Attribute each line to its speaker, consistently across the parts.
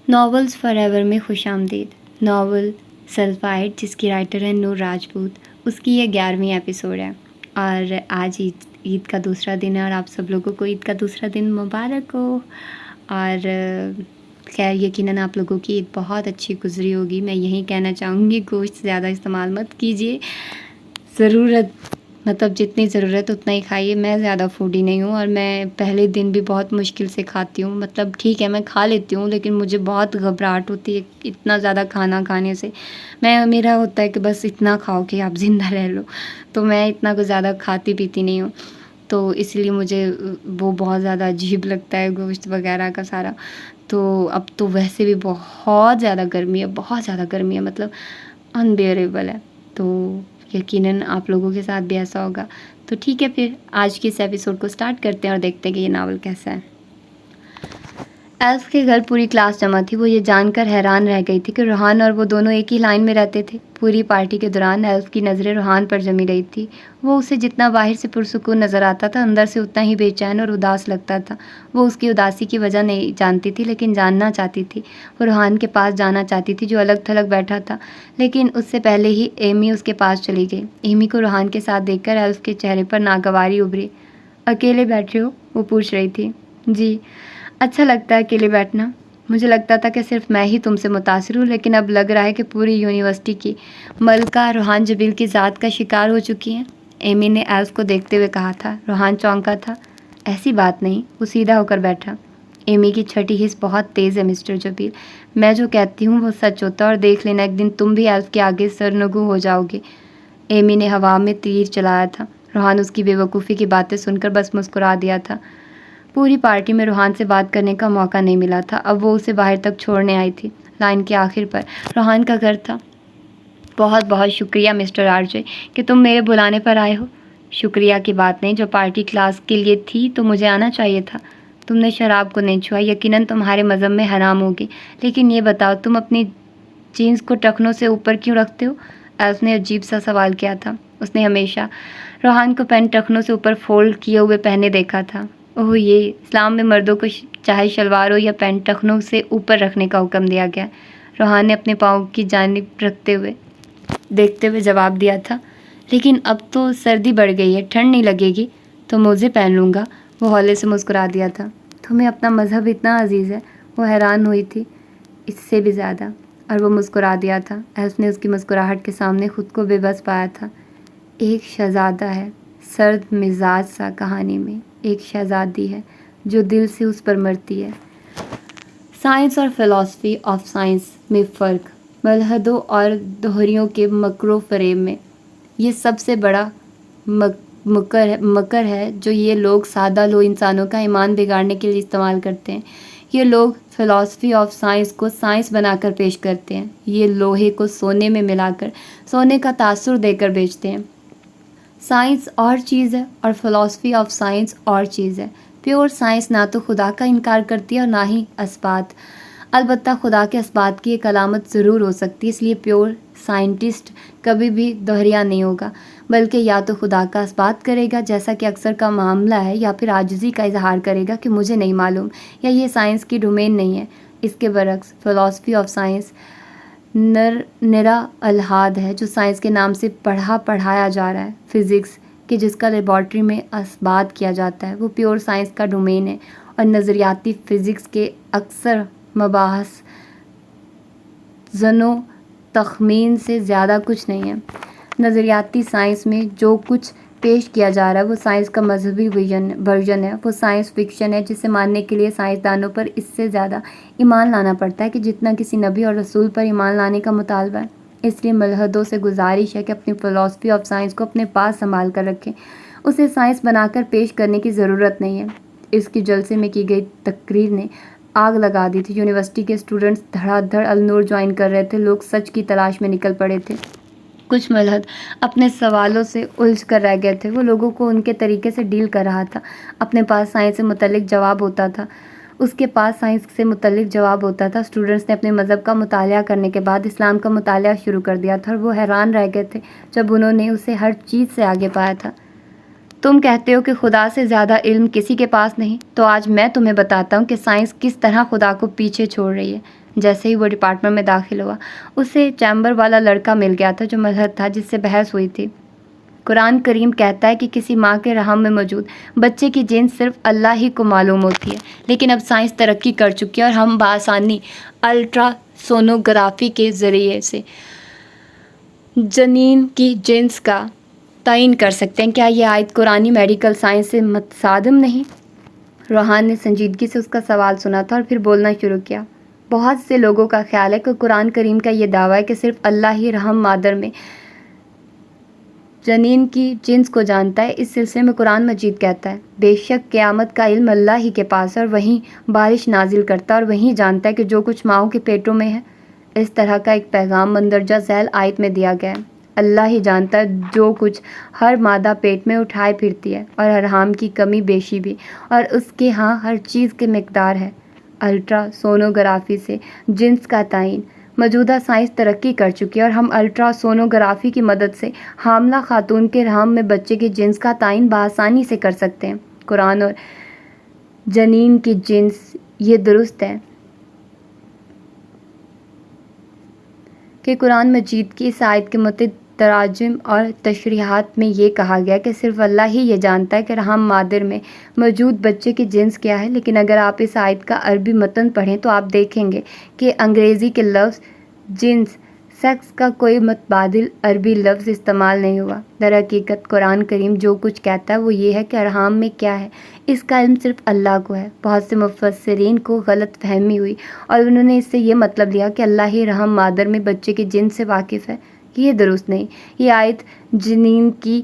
Speaker 1: Novels for ever میں خوش آمدید۔ ناول سلفائڈ جس کی رائٹر ہے نور راجپوت، اس کی یہ 11ویں ایپیسوڈ ہے اور آج عید کا دوسرا دن ہے اور آپ سب لوگوں کو عید کا دوسرا دن مبارک ہو۔ اور خیر یقیناً آپ لوگوں کی عید بہت اچھی گزری ہوگی۔ میں یہی کہنا چاہوں گی گوشت زیادہ استعمال مت کیجیے، ضرورت مطلب جتنی ضرورت اتنا ہی کھائیے۔ میں زیادہ فوڈی نہیں ہوں اور میں پہلے دن بھی بہت مشکل سے کھاتی ہوں، مطلب ٹھیک ہے میں کھا لیتی ہوں لیکن مجھے بہت گھبراہٹ ہوتی ہے اتنا زیادہ کھانا کھانے سے۔ میرا ہوتا ہے کہ بس اتنا کھاؤ کہ آپ زندہ رہ لو، تو میں اتنا کچھ زیادہ کھاتی پیتی نہیں ہوں، تو اس لیے مجھے وہ بہت زیادہ عجیب لگتا ہے گوشت وغیرہ کا سارا۔ تو اب تو ویسے بھی بہت زیادہ گرمی ہے، مطلب انبیئریبل ہے، تو یقیناً آپ لوگوں کے ساتھ بھی ایسا ہوگا۔ تو ٹھیک ہے پھر آج کے اس ایپیسوڈ کو سٹارٹ کرتے ہیں اور دیکھتے ہیں کہ یہ ناول کیسا ہے۔ ایلف کے گھر پوری کلاس جمع تھی۔ وہ یہ جان کر حیران رہ گئی تھی کہ روحان اور وہ دونوں ایک ہی لائن میں رہتے تھے۔ پوری پارٹی کے دوران ایلف کی نظریں روحان پر جمی رہی تھی۔ وہ اسے جتنا باہر سے پرسکون نظر آتا تھا اندر سے اتنا ہی بے چین اور اداس لگتا تھا۔ وہ اس کی اداسی کی وجہ نہیں جانتی تھی لیکن جاننا چاہتی تھی۔ وہ روحان کے پاس جانا چاہتی تھی جو الگ تھلگ بیٹھا تھا، لیکن اس سے پہلے ہی ایمی اس کے پاس چلی گئی۔ ایمی کو روحان کے ساتھ دیکھ کر ایلف کے چہرے پر ناگواری ابھری۔ اکیلے بیٹھے ہو؟ وہ پوچھ رہی تھی۔ جی، اچھا لگتا ہے اکیلے بیٹھنا۔ مجھے لگتا تھا کہ صرف میں ہی تم سے متاثر ہوں، لیکن اب لگ رہا ہے کہ پوری یونیورسٹی کی ملکہ روحان جبیل کی ذات کا شکار ہو چکی ہیں، ایمی نے ایلف کو دیکھتے ہوئے کہا تھا۔ روحان چونکا تھا۔ ایسی بات نہیں، وہ سیدھا ہو کر بیٹھا۔ ایمی کی چھٹی حس بہت تیز ہے مسٹر جبیل، میں جو کہتی ہوں وہ سچ ہوتا ہے اور دیکھ لینا ایک دن تم بھی ایلف کے آگے سرنگوں ہو جاؤ گے۔ ایمی نے ہوا میں تیر چلایا تھا۔ روحان اس کی بے وقوفی کی باتیں سن کر بس مسکرا دیا تھا۔ پوری پارٹی میں روحان سے بات کرنے کا موقع نہیں ملا تھا۔ اب وہ اسے باہر تک چھوڑنے آئی تھی۔ لائن کے آخر پر روحان کا گھر تھا۔ بہت بہت شکریہ مسٹر آرجے کہ تم میرے بلانے پر آئے ہو۔ شکریہ کی بات نہیں، جو پارٹی کلاس کے لیے تھی تو مجھے آنا چاہیے تھا۔ تم نے شراب کو نہیں چھوا، یقیناً تمہارے مذہب میں حرام ہوگی، لیکن یہ بتاؤ تم اپنی جینس کو ٹخنوں سے اوپر کیوں رکھتے ہو؟ ایلف نے عجیب سا سوال کیا تھا۔ اس نے ہمیشہ روحان کو پینٹ ٹخنوں سے اوپر فولڈ کیے ہوئے پہنے دیکھا تھا۔ اوہ یہ اسلام میں مردوں کو چاہے شلوار ہو یا پینٹ ٹخنوں سے اوپر رکھنے کا حکم دیا گیا۔ روحان نے اپنے پاؤں کی جانب دیکھتے ہوئے جواب دیا تھا۔ لیکن اب تو سردی بڑھ گئی ہے، ٹھنڈ نہیں لگے گی تو موزے پہن لوں گا۔ وہ ہولے سے مسکرا دیا تھا۔ تمہیں اپنا مذہب اتنا عزیز ہے؟ وہ حیران ہوئی تھی۔ اس سے بھی زیادہ، اور وہ مسکرا دیا تھا۔ ایلف نے اس کی مسکراہٹ کے سامنے خود کو بے بس پایا تھا۔ ایک شہزادہ ہے سرد مزاج سا کہانی میں، ایک شہزادی ہے جو دل سے اس پر مرتی ہے۔ سائنس اور فلسفی آف سائنس میں فرق ملحدوں اور دوہریوں کے مکر و فریب میں۔ یہ سب سے بڑا مکر ہے جو یہ لوگ سادہ لو انسانوں کا ایمان بگاڑنے کے لیے استعمال کرتے ہیں۔ یہ لوگ فلسفی آف سائنس کو سائنس بنا کر پیش کرتے ہیں۔ یہ لوہے کو سونے میں ملا کر سونے کا تاثر دے کر بیچتے ہیں۔ سائنس اور چیز ہے اور فلسفی آف سائنس اور چیز ہے۔ پیور سائنس نہ تو خدا کا انکار کرتی ہے اور نہ ہی اثبات، البتہ خدا کے اثبات کی ایک علامت ضرور ہو سکتی ہے۔ اس لیے پیور سائنٹسٹ کبھی بھی دوہریا نہیں ہوگا، بلکہ یا تو خدا کا اثبات کرے گا جیسا کہ اکثر کا معاملہ ہے، یا پھر عاجزی کا اظہار کرے گا کہ مجھے نہیں معلوم یا یہ سائنس کی ڈومین نہیں ہے۔ اس کے برعکس فلسفی آف سائنس نرا الحاد ہے جو سائنس کے نام سے پڑھایا جا رہا ہے۔ فزکس کہ جس کا لیبارٹری میں اثبات کیا جاتا ہے وہ پیور سائنس کا ڈومین ہے، اور نظریاتی فزکس کے اکثر مباحث ظن و تخمین سے زیادہ کچھ نہیں ہے۔ نظریاتی سائنس میں جو کچھ پیش کیا جا رہا ہے وہ سائنس کا مذہبی ورژن ہے، وہ سائنس فکشن ہے جسے ماننے کے لیے سائنسدانوں پر اس سے زیادہ ایمان لانا پڑتا ہے کہ جتنا کسی نبی اور رسول پر ایمان لانے کا مطالبہ ہے۔ اس لیے ملحدوں سے گزارش ہے کہ اپنی فلسفی آف سائنس کو اپنے پاس سنبھال کر رکھیں، اسے سائنس بنا کر پیش کرنے کی ضرورت نہیں ہے۔ اس کی جلسے میں کی گئی تقریر نے آگ لگا دی تھی۔ یونیورسٹی کے اسٹوڈنٹس دھڑا دھڑ النور جوائن کر رہے تھے۔ لوگ سچ کی تلاش میں نکل پڑے تھے۔ کچھ ملحد اپنے سوالوں سے الجھ کر رہ گئے تھے۔ وہ لوگوں کو ان کے طریقے سے ڈیل کر رہا تھا۔ اپنے پاس سائنس سے متعلق جواب ہوتا تھا، اس کے پاس سائنس سے متعلق جواب ہوتا تھا۔ اسٹوڈنٹس نے اپنے مذہب کا مطالعہ کرنے کے بعد اسلام کا مطالعہ شروع کر دیا تھا، اور وہ حیران رہ گئے تھے جب انہوں نے اسے ہر چیز سے آگے پایا تھا۔ تم کہتے ہو کہ خدا سے زیادہ علم کسی کے پاس نہیں، تو آج میں تمہیں بتاتا ہوں کہ سائنس کس طرح خدا کو پیچھے چھوڑ رہی ہے۔ جیسے ہی وہ ڈپارٹمنٹ میں داخل ہوا، اسے چیمبر والا لڑکا مل گیا تھا جو ملحد تھا، جس سے بحث ہوئی تھی۔ قرآن کریم کہتا ہے کہ کسی ماں کے رحم میں موجود بچے کی جنس صرف اللہ ہی کو معلوم ہوتی ہے، لیکن اب سائنس ترقی کر چکی ہے اور ہم بآسانی الٹرا سونوگرافی کے ذریعے سے جنین کی جنس کا تعین کر سکتے ہیں۔ کیا یہ آیت قرآنی میڈیکل سائنس سے متصادم نہیں؟ روحان نے سنجیدگی سے اس کا سوال سنا تھا اور پھر بولنا شروع کیا۔ بہت سے لوگوں کا خیال ہے کہ قرآن کریم کا یہ دعویٰ ہے کہ صرف اللہ ہی رحم مادر میں جنین کی جنس کو جانتا ہے۔ اس سلسلے میں قرآن مجید کہتا ہے، بے شک قیامت کا علم اللہ ہی کے پاس ہے، اور وہیں بارش نازل کرتا ہے اور وہیں جانتا ہے کہ جو کچھ ماؤں کے پیٹوں میں ہے۔ اس طرح کا ایک پیغام مندرجہ ذیل آیت میں دیا گیا ہے۔ اللہ ہی جانتا ہے جو کچھ ہر مادہ پیٹ میں اٹھائے پھرتی ہے، اور ارحام کی کمی بیشی بھی، اور اس کے ہاں ہر چیز کی مقدار ہے۔ الٹرا سونوگرافی سے جنس کا تعین۔ موجودہ سائنس ترقی کر چکی ہے اور ہم الٹرا سونوگرافی کی مدد سے حاملہ خاتون کے رحم میں بچے کی جنس کا تعین بآسانی سے کر سکتے ہیں۔ قرآن اور جنین کی جنس، یہ درست ہے کہ قرآن مجید کی اس آیت کے تراجم اور تشریحات میں یہ کہا گیا کہ صرف اللہ ہی یہ جانتا ہے کہ رحم مادر میں موجود بچے کی جنس کیا ہے، لیکن اگر آپ اس آیت کا عربی متن پڑھیں تو آپ دیکھیں گے کہ انگریزی کے لفظ جنس، سیکس کا کوئی متبادل عربی لفظ استعمال نہیں ہوا۔ در حقیقت قرآن کریم جو کچھ کہتا ہے وہ یہ ہے کہ ارحام میں کیا ہے، اس کا علم صرف اللہ کو ہے۔ بہت سے مفسرین کو غلط فہمی ہوئی اور انہوں نے اس سے یہ مطلب لیا کہ اللہ ہی رحم مادر میں بچے کی جنس سے واقف ہے۔ یہ درست نہیں۔ یہ آیت جنین کی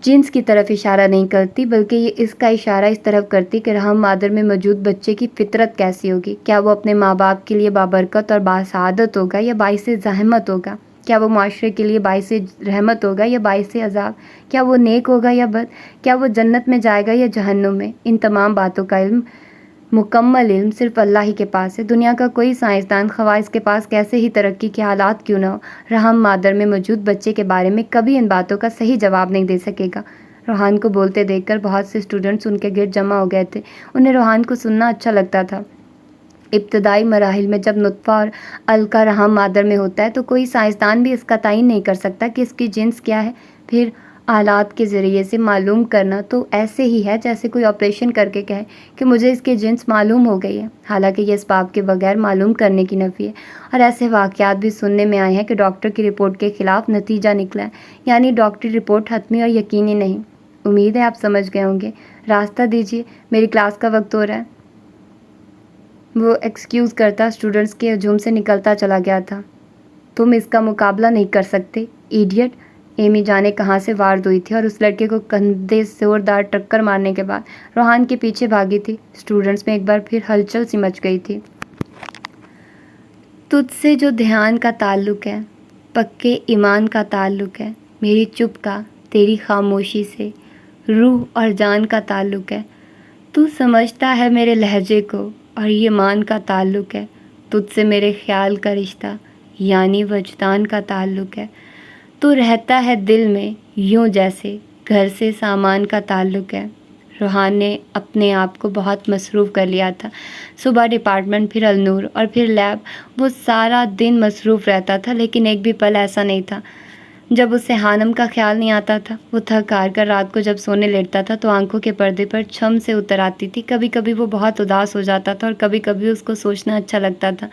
Speaker 1: جنس کی طرف اشارہ نہیں کرتی، بلکہ یہ اس کا اشارہ اس طرف کرتی کہ رحم مادر میں موجود بچے کی فطرت کیسی ہوگی۔ کیا وہ اپنے ماں باپ کے لیے بابرکت اور باسعادت ہوگا یا باعث زحمت ہوگا؟ کیا وہ معاشرے کے لیے باعث رحمت ہوگا یا باعث عذاب؟ کیا وہ نیک ہوگا یا بد؟ کیا وہ جنت میں جائے گا یا جہنم میں؟ ان تمام باتوں کا علم، مکمل علم، صرف اللہ ہی کے پاس ہے۔ دنیا کا کوئی سائنسدان، خواہ اس کے پاس کیسے ہی ترقی کے حالات کیوں نہ ہو، رحم مادر میں موجود بچے کے بارے میں کبھی ان باتوں کا صحیح جواب نہیں دے سکے گا۔ روحان کو بولتے دیکھ کر بہت سے اسٹوڈنٹس ان کے گرد جمع ہو گئے تھے۔ انہیں روحان کو سننا اچھا لگتا تھا۔ ابتدائی مراحل میں جب نطفہ اور علقہ رحم مادر میں ہوتا ہے تو کوئی سائنسدان بھی اس کا تعین نہیں کر سکتا کہ اس کی جنس کیا ہے۔ پھر آلات کے ذریعے سے معلوم کرنا تو ایسے ہی ہے جیسے کوئی آپریشن کر کے کہے کہ مجھے اس کی جنس معلوم ہو گئی ہے، حالانکہ یہ اسباب کے بغیر معلوم کرنے کی نفی ہے۔ اور ایسے واقعات بھی سننے میں آئے ہیں کہ ڈاکٹر کی رپورٹ کے خلاف نتیجہ نکلا ہے، یعنی ڈاکٹری رپورٹ حتمی اور یقینی نہیں۔ امید ہے آپ سمجھ گئے ہوں گے۔ راستہ دیجیے، میری کلاس کا وقت ہو رہا ہے۔ وہ ایکسکیوز کرتا اسٹوڈنٹس کے ہجوم سے نکلتا چلا گیا تھا۔ تم اس کا مقابلہ نہیں کر سکتے، ایڈیٹ۔ ایمی جانے کہاں سے وارد ہوئی تھی اور اس لڑکے کو کندھے سے زوردار ٹکر مارنے کے بعد روحان کے پیچھے بھاگی تھی۔ اسٹوڈنٹس میں ایک بار پھر ہلچل سی مچ گئی تھی۔ تجھ سے جو دھیان کا تعلق ہے، پکے ایمان کا تعلق ہے، میری چپ کا تیری خاموشی سے روح اور جان کا تعلق ہے۔ تو سمجھتا ہے میرے لہجے کو اور یہ مان کا تعلق ہے۔ تجھ سے میرے خیال کا رشتہ یعنی وجدان کا تعلق ہے۔ تو رہتا ہے دل میں یوں جیسے گھر سے سامان کا تعلق ہے۔ روحان نے اپنے آپ کو بہت مصروف کر لیا تھا۔ صبح ڈپارٹمنٹ، پھر النور اور پھر لیب، وہ سارا دن مصروف رہتا تھا، لیکن ایک بھی پل ایسا نہیں تھا جب اسے حانم کا خیال نہیں آتا تھا۔ وہ تھک ہار کر رات کو جب سونے لیٹتا تھا تو آنکھوں کے پردے پر چھم سے اتر آتی تھی۔ کبھی کبھی وہ بہت اداس ہو جاتا تھا اور کبھی کبھی اس کو سوچنا اچھا لگتا تھا۔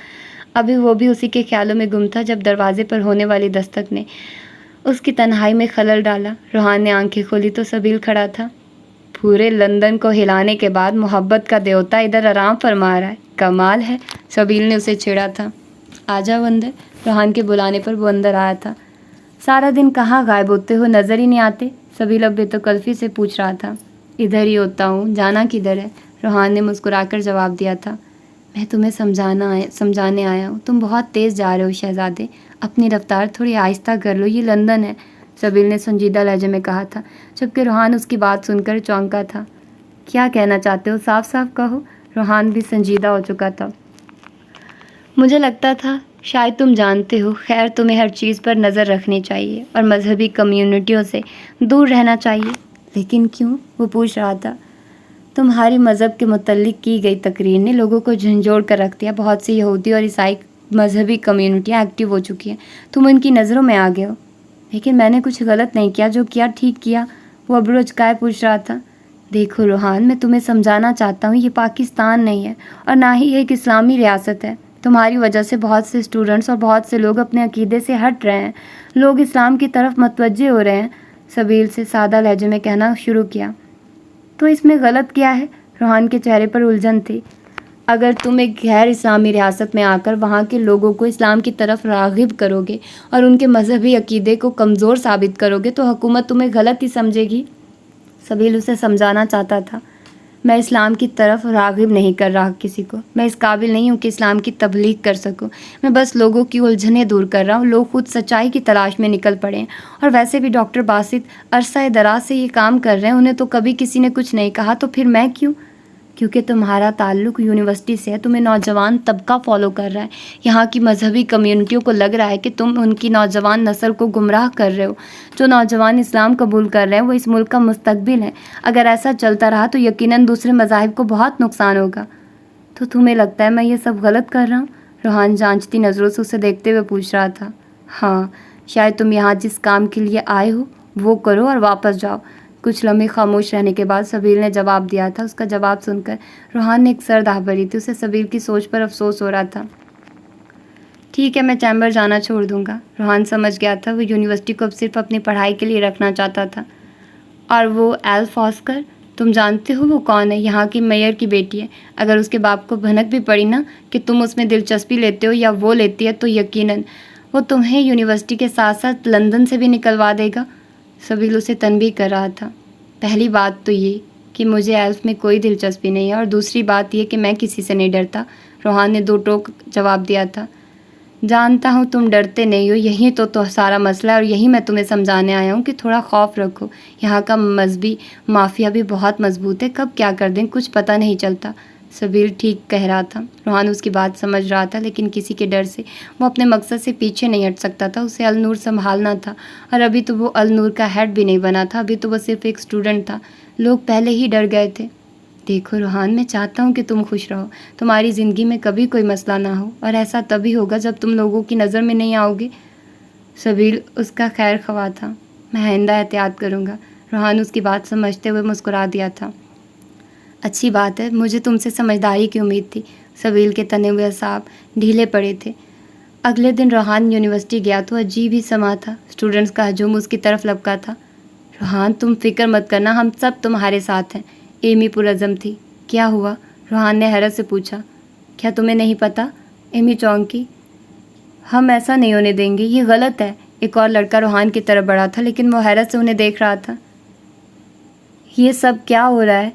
Speaker 1: ابھی وہ بھی اسی کے خیالوں میں گم تھا جب دروازے پر ہونے والی دستک نے اس کی تنہائی میں خلل ڈالا۔ روحان نے آنکھیں کھولی تو سبیل کھڑا تھا۔ پورے لندن کو ہلانے کے بعد محبت کا دیوتا ادھر آرام فرما رہا ہے، کمال ہے، سبیل نے اسے چھیڑا تھا۔ آجا اندر۔ روحان کے بلانے پر وہ اندر آیا تھا۔ سارا دن کہاں غائب ہوتے ہو، نظر ہی نہیں آتے؟ سبیل اب بے تکلفی سے پوچھ رہا تھا۔ ادھر ہی ہوتا ہوں، جانا کدھر ہے؟ روحان نے مسکرا کر جواب دیا تھا۔ میں تمہیں سمجھانے آیا ہوں، تم بہت تیز جا رہے ہو شہزادے، اپنی رفتار تھوڑی آہستہ کر لو، یہ لندن ہے، سبیل نے سنجیدہ لہجے میں کہا تھا، جبکہ روحان اس کی بات سن کر چونکا تھا۔ کیا کہنا چاہتے ہو، صاف صاف کہو۔ روحان بھی سنجیدہ ہو چکا تھا۔ مجھے لگتا تھا شاید تم جانتے ہو، خیر تمہیں ہر چیز پر نظر رکھنی چاہیے اور مذہبی کمیونٹیوں سے دور رہنا چاہیے۔ لیکن کیوں؟ وہ پوچھ رہا تھا۔ تمہاری مذہب کے متعلق کی گئی تقریر نے لوگوں کو جھنجھوڑ کر رکھ دیا۔ بہت سی یہودی اور عیسائی مذہبی کمیونٹیاں ایکٹیو ہو چکی ہیں، تم ان کی نظروں میں آ گئے ہو۔ لیکن میں نے کچھ غلط نہیں کیا، جو کیا ٹھیک کیا، وہ ابرو اچکائے پوچھ رہا تھا۔ دیکھو روحان، میں تمہیں سمجھانا چاہتا ہوں، یہ پاکستان نہیں ہے اور نہ ہی ایک اسلامی ریاست ہے۔ تمہاری وجہ سے بہت سے اسٹوڈنٹس اور بہت سے لوگ اپنے عقیدے سے ہٹ رہے ہیں، لوگ اسلام کی طرف متوجہ ہو رہے ہیں۔ سبیل سے سادہ لہجے میں کہنا شروع کیا۔ تو اس میں غلط کیا ہے؟ روحان کے چہرے پر الجھن تھی۔ اگر تم ایک غیر اسلامی ریاست میں آ کر وہاں کے لوگوں کو اسلام کی طرف راغب کرو گے اور ان کے مذہبی عقیدے کو کمزور ثابت کرو گے تو حکومت تمہیں غلط ہی سمجھے گی۔ سبیل اسے سمجھانا چاہتا تھا۔ میں اسلام کی طرف راغب نہیں کر رہا کسی کو، میں اس قابل نہیں ہوں کہ اسلام کی تبلیغ کر سکوں، میں بس لوگوں کی الجھنیں دور کر رہا ہوں۔ لوگ خود سچائی کی تلاش میں نکل پڑے ہیں، اور ویسے بھی ڈاکٹر باسط عرصہ دراز سے یہ کام کر رہے ہیں، انہیں تو کبھی کسی نے کچھ نہیں کہا، تو پھر میں کیوں؟ کیونکہ تمہارا تعلق یونیورسٹی سے ہے، تمہیں نوجوان طبقہ فالو کر رہا ہے، یہاں کی مذہبی کمیونٹیوں کو لگ رہا ہے کہ تم ان کی نوجوان نسل کو گمراہ کر رہے ہو۔ جو نوجوان اسلام قبول کر رہے ہیں وہ اس ملک کا مستقبل ہے، اگر ایسا چلتا رہا تو یقیناً دوسرے مذاہب کو بہت نقصان ہوگا۔ تو تمہیں لگتا ہے میں یہ سب غلط کر رہا ہوں؟ روحان جانچتی نظروں سے اسے دیکھتے ہوئے پوچھ رہا تھا۔ ہاں، شاید تم یہاں جس کام کے لیے آئے ہو وہ کرو اور واپس جاؤ۔ کچھ لمحے خاموش رہنے کے بعد سبیل نے جواب دیا تھا۔ اس کا جواب سن کر روحان نے ایک سر دہ بھری تھی، اسے سبیل کی سوچ پر افسوس ہو رہا تھا۔ ٹھیک ہے، میں چیمبر جانا چھوڑ دوں گا۔ روحان سمجھ گیا تھا وہ یونیورسٹی کو اب صرف اپنی پڑھائی کے لیے رکھنا چاہتا تھا۔ اور وہ ایل فاسکر، تم جانتے ہو وہ کون ہے؟ یہاں کی میئر کی بیٹی ہے۔ اگر اس کے باپ کو بھنک بھی پڑی نا کہ تم اس میں دلچسپی لیتے ہو یا وہ لیتی ہے، تو یقیناً وہ تمہیں یونیورسٹی کے ساتھ ساتھ لندن سے بھی نکلوا دے گا۔ سبیل اسے تنبیہ کر رہا تھا۔ پہلی بات تو یہ کہ مجھے ایلف میں کوئی دلچسپی نہیں ہے، اور دوسری بات یہ کہ میں کسی سے نہیں ڈرتا۔ روحان نے دو ٹوک جواب دیا تھا۔ جانتا ہوں تم ڈرتے نہیں ہو، یہی تو سارا مسئلہ ہے، اور یہی میں تمہیں سمجھانے آیا ہوں کہ تھوڑا خوف رکھو۔ یہاں کا مذہبی مافیا بھی بہت مضبوط ہے، کب کیا کر دیں کچھ پتہ نہیں چلتا۔ سبیل ٹھیک کہہ رہا تھا۔ روحان اس کی بات سمجھ رہا تھا، لیکن کسی کے ڈر سے وہ اپنے مقصد سے پیچھے نہیں ہٹ سکتا تھا۔ اسے النور سنبھالنا تھا، اور ابھی تو وہ النور کا ہیڈ بھی نہیں بنا تھا، ابھی تو وہ صرف ایک اسٹوڈنٹ تھا۔ لوگ پہلے ہی ڈر گئے تھے۔ دیکھو روحان، میں چاہتا ہوں کہ تم خوش رہو، تمہاری زندگی میں کبھی کوئی مسئلہ نہ ہو، اور ایسا تبھی ہوگا جب تم لوگوں کی نظر میں نہیں آؤ گے۔ سبیل اس کا خیر خواہ تھا۔ میں آئندہ احتیاط کروں گا۔ روحان اس کی بات سمجھتے ہوئے مسکرا دیا تھا۔ اچھی بات ہے، مجھے تم سے سمجھداری کی امید تھی۔ سبیل کے تنے ہوئے اعصاب ڈھیلے پڑے تھے۔ اگلے دن روحان یونیورسٹی گیا تو عجیب ہی سما تھا۔ اسٹوڈنٹس کا ہجوم اس کی طرف لپکا تھا۔ روحان، تم فکر مت کرنا، ہم سب تمہارے ساتھ ہیں۔ ایمی پرعزم تھی۔ کیا ہوا؟ روحان نے حیرت سے پوچھا۔ کیا تمہیں نہیں پتا؟ ایمی چونکی۔ ہم ایسا نہیں ہونے دیں گے، یہ غلط ہے۔ ایک اور لڑکا روحان کی طرف بڑھا تھا، لیکن وہ حیرت سے انہیں دیکھ رہا تھا۔ یہ سب کیا ہو رہا ہے؟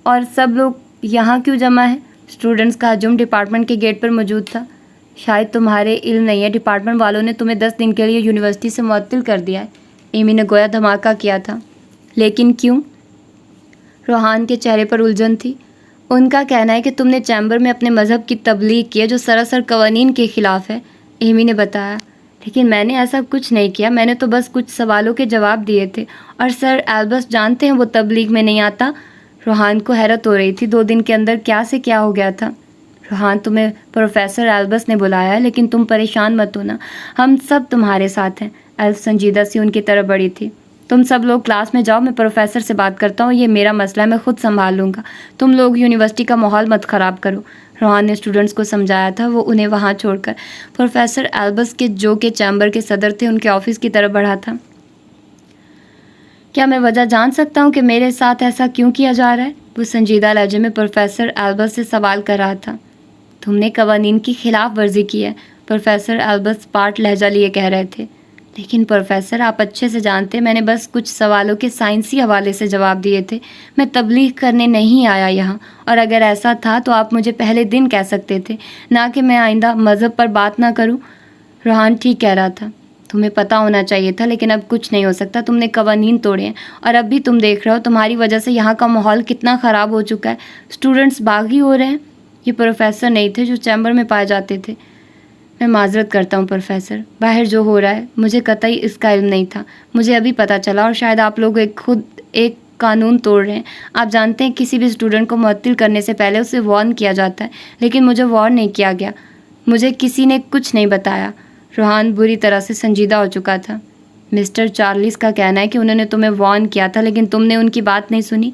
Speaker 1: اور سب لوگ یہاں کیوں جمع ہیں؟ اسٹوڈنٹس کا ہجوم ڈپارٹمنٹ کے گیٹ پر موجود تھا۔ شاید تمہارے علم نہیں ہے، ڈپارٹمنٹ والوں نے تمہیں 10 دن کے لیے یونیورسٹی سے معطل کر دیا ہے۔ ایمی نے گویا دھماکہ کیا تھا۔ لیکن کیوں؟ روحان کے چہرے پر الجھن تھی۔ ان کا کہنا ہے کہ تم نے چیمبر میں اپنے مذہب کی تبلیغ کی ہے، جو سراسر قوانین کے خلاف ہے، ایمی نے بتایا۔ لیکن میں نے ایسا کچھ نہیں کیا، میں نے تو بس کچھ سوالوں کے جواب دیے تھے، اور سر ایلبس جانتے ہیں وہ تبلیغ میں نہیں آتا۔ روحان کو حیرت ہو رہی تھی، 2 دن کے اندر کیا سے کیا ہو گیا تھا۔ روحان، تمہیں پروفیسر ایلبس نے بلایا ہے، لیکن تم پریشان مت ہونا، ہم سب تمہارے ساتھ ہیں۔ ایلف سنجیدہ سی ان کی طرف بڑھی تھی۔ تم سب لوگ کلاس میں جاؤ، میں پروفیسر سے بات کرتا ہوں، یہ میرا مسئلہ ہے، میں خود سنبھال لوں گا۔ تم لوگ یونیورسٹی کا ماحول مت خراب کرو۔ روحان نے اسٹوڈنٹس کو سمجھایا تھا۔ وہ انہیں وہاں چھوڑ کر پروفیسر ایلبس کے، جو کہ چیمبر کے صدر تھے، ان کے آفس کی طرف بڑھا تھا۔ کیا میں وجہ جان سکتا ہوں کہ میرے ساتھ ایسا کیوں کیا جا رہا ہے؟ وہ سنجیدہ لہجے میں پروفیسر ایلبس سے سوال کر رہا تھا۔ تم نے قوانین کی خلاف ورزی کی ہے، پروفیسر ایلبس پاٹ لہجہ لیے کہہ رہے تھے۔ لیکن پروفیسر، آپ اچھے سے جانتے ہیں میں نے بس کچھ سوالوں کے سائنسی حوالے سے جواب دیے تھے، میں تبلیغ کرنے نہیں آیا یہاں، اور اگر ایسا تھا تو آپ مجھے پہلے دن کہہ سکتے تھے، نہ کہ میں آئندہ مذہب پر بات نہ کروں۔ روحان ٹھیک کہہ رہا تھا، تمہیں پتہ ہونا چاہیے تھا، لیکن اب کچھ نہیں ہو سکتا، تم نے قوانین توڑے ہیں، اور اب بھی تم دیکھ رہے ہو تمہاری وجہ سے یہاں کا ماحول کتنا خراب ہو چکا ہے، اسٹوڈنٹس باغی ہو رہے ہیں۔ یہ پروفیسر نہیں تھے جو چیمبر میں پائے جاتے تھے۔ میں معذرت کرتا ہوں پروفیسر، باہر جو ہو رہا ہے مجھے قطعی اس کا علم نہیں تھا، مجھے ابھی پتہ چلا، اور شاید آپ لوگ خود ایک قانون توڑ رہے ہیں. آپ جانتے ہیں کسی بھی اسٹوڈنٹ کو معطل کرنے سے پہلے اسے وارن کیا جاتا ہے، لیکن مجھے وارن نہیں کیا گیا. مجھے کسی نے کچھ نہیں بتایا. روحان بری طرح سے سنجیدہ ہو چکا تھا. مسٹر چارلس کا کہنا ہے کہ انہوں نے تمہیں وارن کیا تھا، لیکن تم نے ان کی بات نہیں سنی.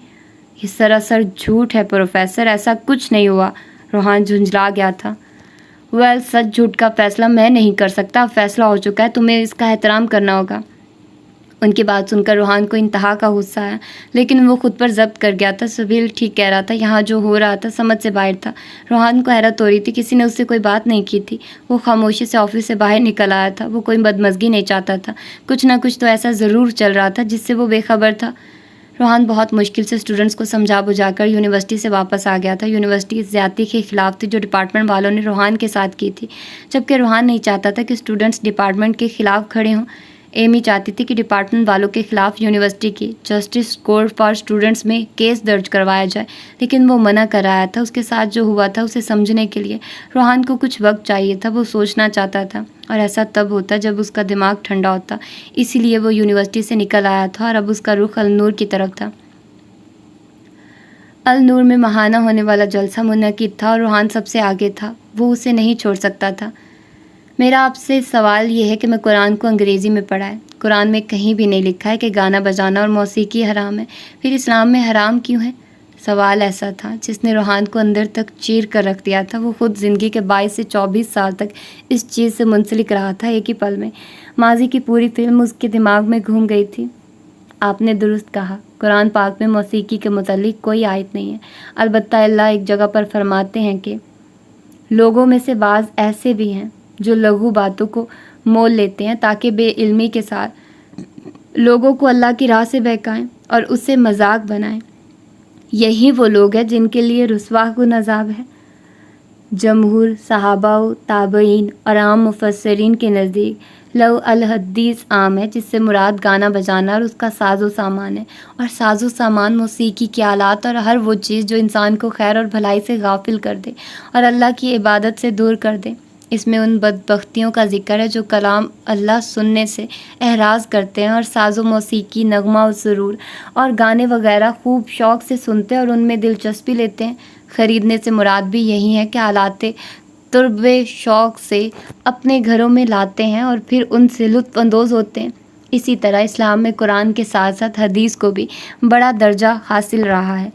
Speaker 1: یہ سراسر جھوٹ ہے پروفیسر، ایسا کچھ نہیں ہوا. روحان جھنجھلا گیا تھا. ویل، سچ جھوٹ کا فیصلہ میں نہیں کر سکتا، اب فیصلہ ہو چکا ہے، تمہیں اس کا احترام کرنا ہوگا. ان کی بات سن کر روحان کو انتہا کا غصہ آیا، لیکن وہ خود پر ضبط کر گیا تھا. سہیل ٹھیک کہہ رہا تھا، یہاں جو ہو رہا تھا سمجھ سے باہر تھا. روحان کو حیرت ہو رہی تھی، کسی نے اس سے کوئی بات نہیں کی تھی. وہ خاموشی سے آفس سے باہر نکل آیا تھا. وہ کوئی بدمزگی نہیں چاہتا تھا. کچھ نہ کچھ تو ایسا ضرور چل رہا تھا جس سے وہ بے خبر تھا. روحان بہت مشکل سے اسٹوڈنٹس کو سمجھا بجھا کر یونیورسٹی سے واپس آ گیا تھا. یونیورسٹی اس زیادتی کے خلاف تھی جو ڈپارٹمنٹ والوں نے روحان کے ساتھ کی تھی، جبکہ روحان نہیں چاہتا تھا کہ اسٹوڈنٹس ڈپارٹمنٹ کے خلاف کھڑے ہوں. ایمی چاہتی تھی کہ ڈپارٹمنٹ والوں کے خلاف یونیورسٹی کی جسٹس کورٹ فار اسٹوڈنٹس میں کیس درج کروایا جائے، لیکن وہ منع کر آیا تھا. اس کے ساتھ جو ہوا تھا اسے سمجھنے کے لیے روحان کو کچھ وقت چاہیے تھا. وہ سوچنا چاہتا تھا، اور ایسا تب ہوتا جب اس کا دماغ ٹھنڈا ہوتا. اسی لیے وہ یونیورسٹی سے نکل آیا تھا، اور اب اس کا رخ النور کی طرف تھا. النور میں ماہانہ ہونے والا جلسہ منعقد تھا، اور روحان سب سے آگے تھا. وہ اسے نہیں چھوڑ سکتا تھا. میرا آپ سے سوال یہ ہے کہ میں قرآن کو انگریزی میں پڑھا ہے. قرآن میں کہیں بھی نہیں لکھا ہے کہ گانا بجانا اور موسیقی حرام ہے. پھر اسلام میں حرام کیوں ہے؟ سوال ایسا تھا جس نے روحان کو اندر تک چیر کر رکھ دیا تھا. وہ خود زندگی کے 22 سے 24 سال تک اس چیز سے منسلک رہا تھا. ایک ہی پل میں ماضی کی پوری فلم اس کے دماغ میں گھوم گئی تھی. آپ نے درست کہا، قرآن پاک میں موسیقی کے متعلق کوئی آیت نہیں ہے. البتہ اللہ ایک جگہ پر فرماتے ہیں کہ لوگوں میں سے بعض ایسے بھی ہیں جو لغو باتوں کو مول لیتے ہیں تاکہ بے علمی کے ساتھ لوگوں کو اللہ کی راہ سے بہکائیں اور اسے مذاق بنائیں. یہی وہ لوگ ہیں جن کے لیے رسوا کن عذاب ہے. جمہور صحابہ و تابعین اور عام مفسرین کے نزدیک لو الحدیث عام ہے، جس سے مراد گانا بجانا اور اس کا ساز و سامان ہے. اور ساز و سامان موسیقی کے آلات اور ہر وہ چیز جو انسان کو خیر اور بھلائی سے غافل کر دے اور اللہ کی عبادت سے دور کر دے. اس میں ان بدبختیوں کا ذکر ہے جو کلام اللہ سننے سے احراز کرتے ہیں اور ساز و موسیقی، نغمہ و سرور اور گانے وغیرہ خوب شوق سے سنتے اور ان میں دلچسپی لیتے ہیں. خریدنے سے مراد بھی یہی ہے کہ آلات طرب شوق سے اپنے گھروں میں لاتے ہیں اور پھر ان سے لطف اندوز ہوتے ہیں. اسی طرح اسلام میں قرآن کے ساتھ ساتھ حدیث کو بھی بڑا درجہ حاصل رہا ہے.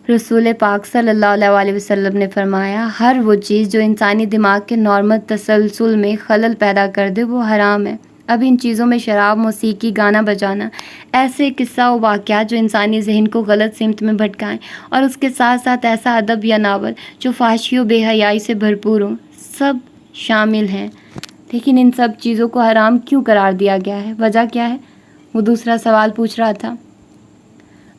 Speaker 1: رسول پاک صلی اللہ علیہ وسلم نے فرمایا، ہر وہ چیز جو انسانی دماغ کے نارمل تسلسل میں خلل پیدا کر دے وہ حرام ہے. اب ان چیزوں میں شراب، موسیقی، گانا بجانا، ایسے قصہ و واقعات جو انسانی ذہن کو غلط سمت میں بھٹکائیں، اور اس کے ساتھ ساتھ ایسا ادب یا ناول جو فحاشی و بے حیائی سے بھرپور ہوں، سب شامل ہیں. لیکن ان سب چیزوں کو حرام کیوں قرار دیا گیا ہے؟ وجہ کیا ہے؟ وہ دوسرا سوال پوچھ رہا تھا.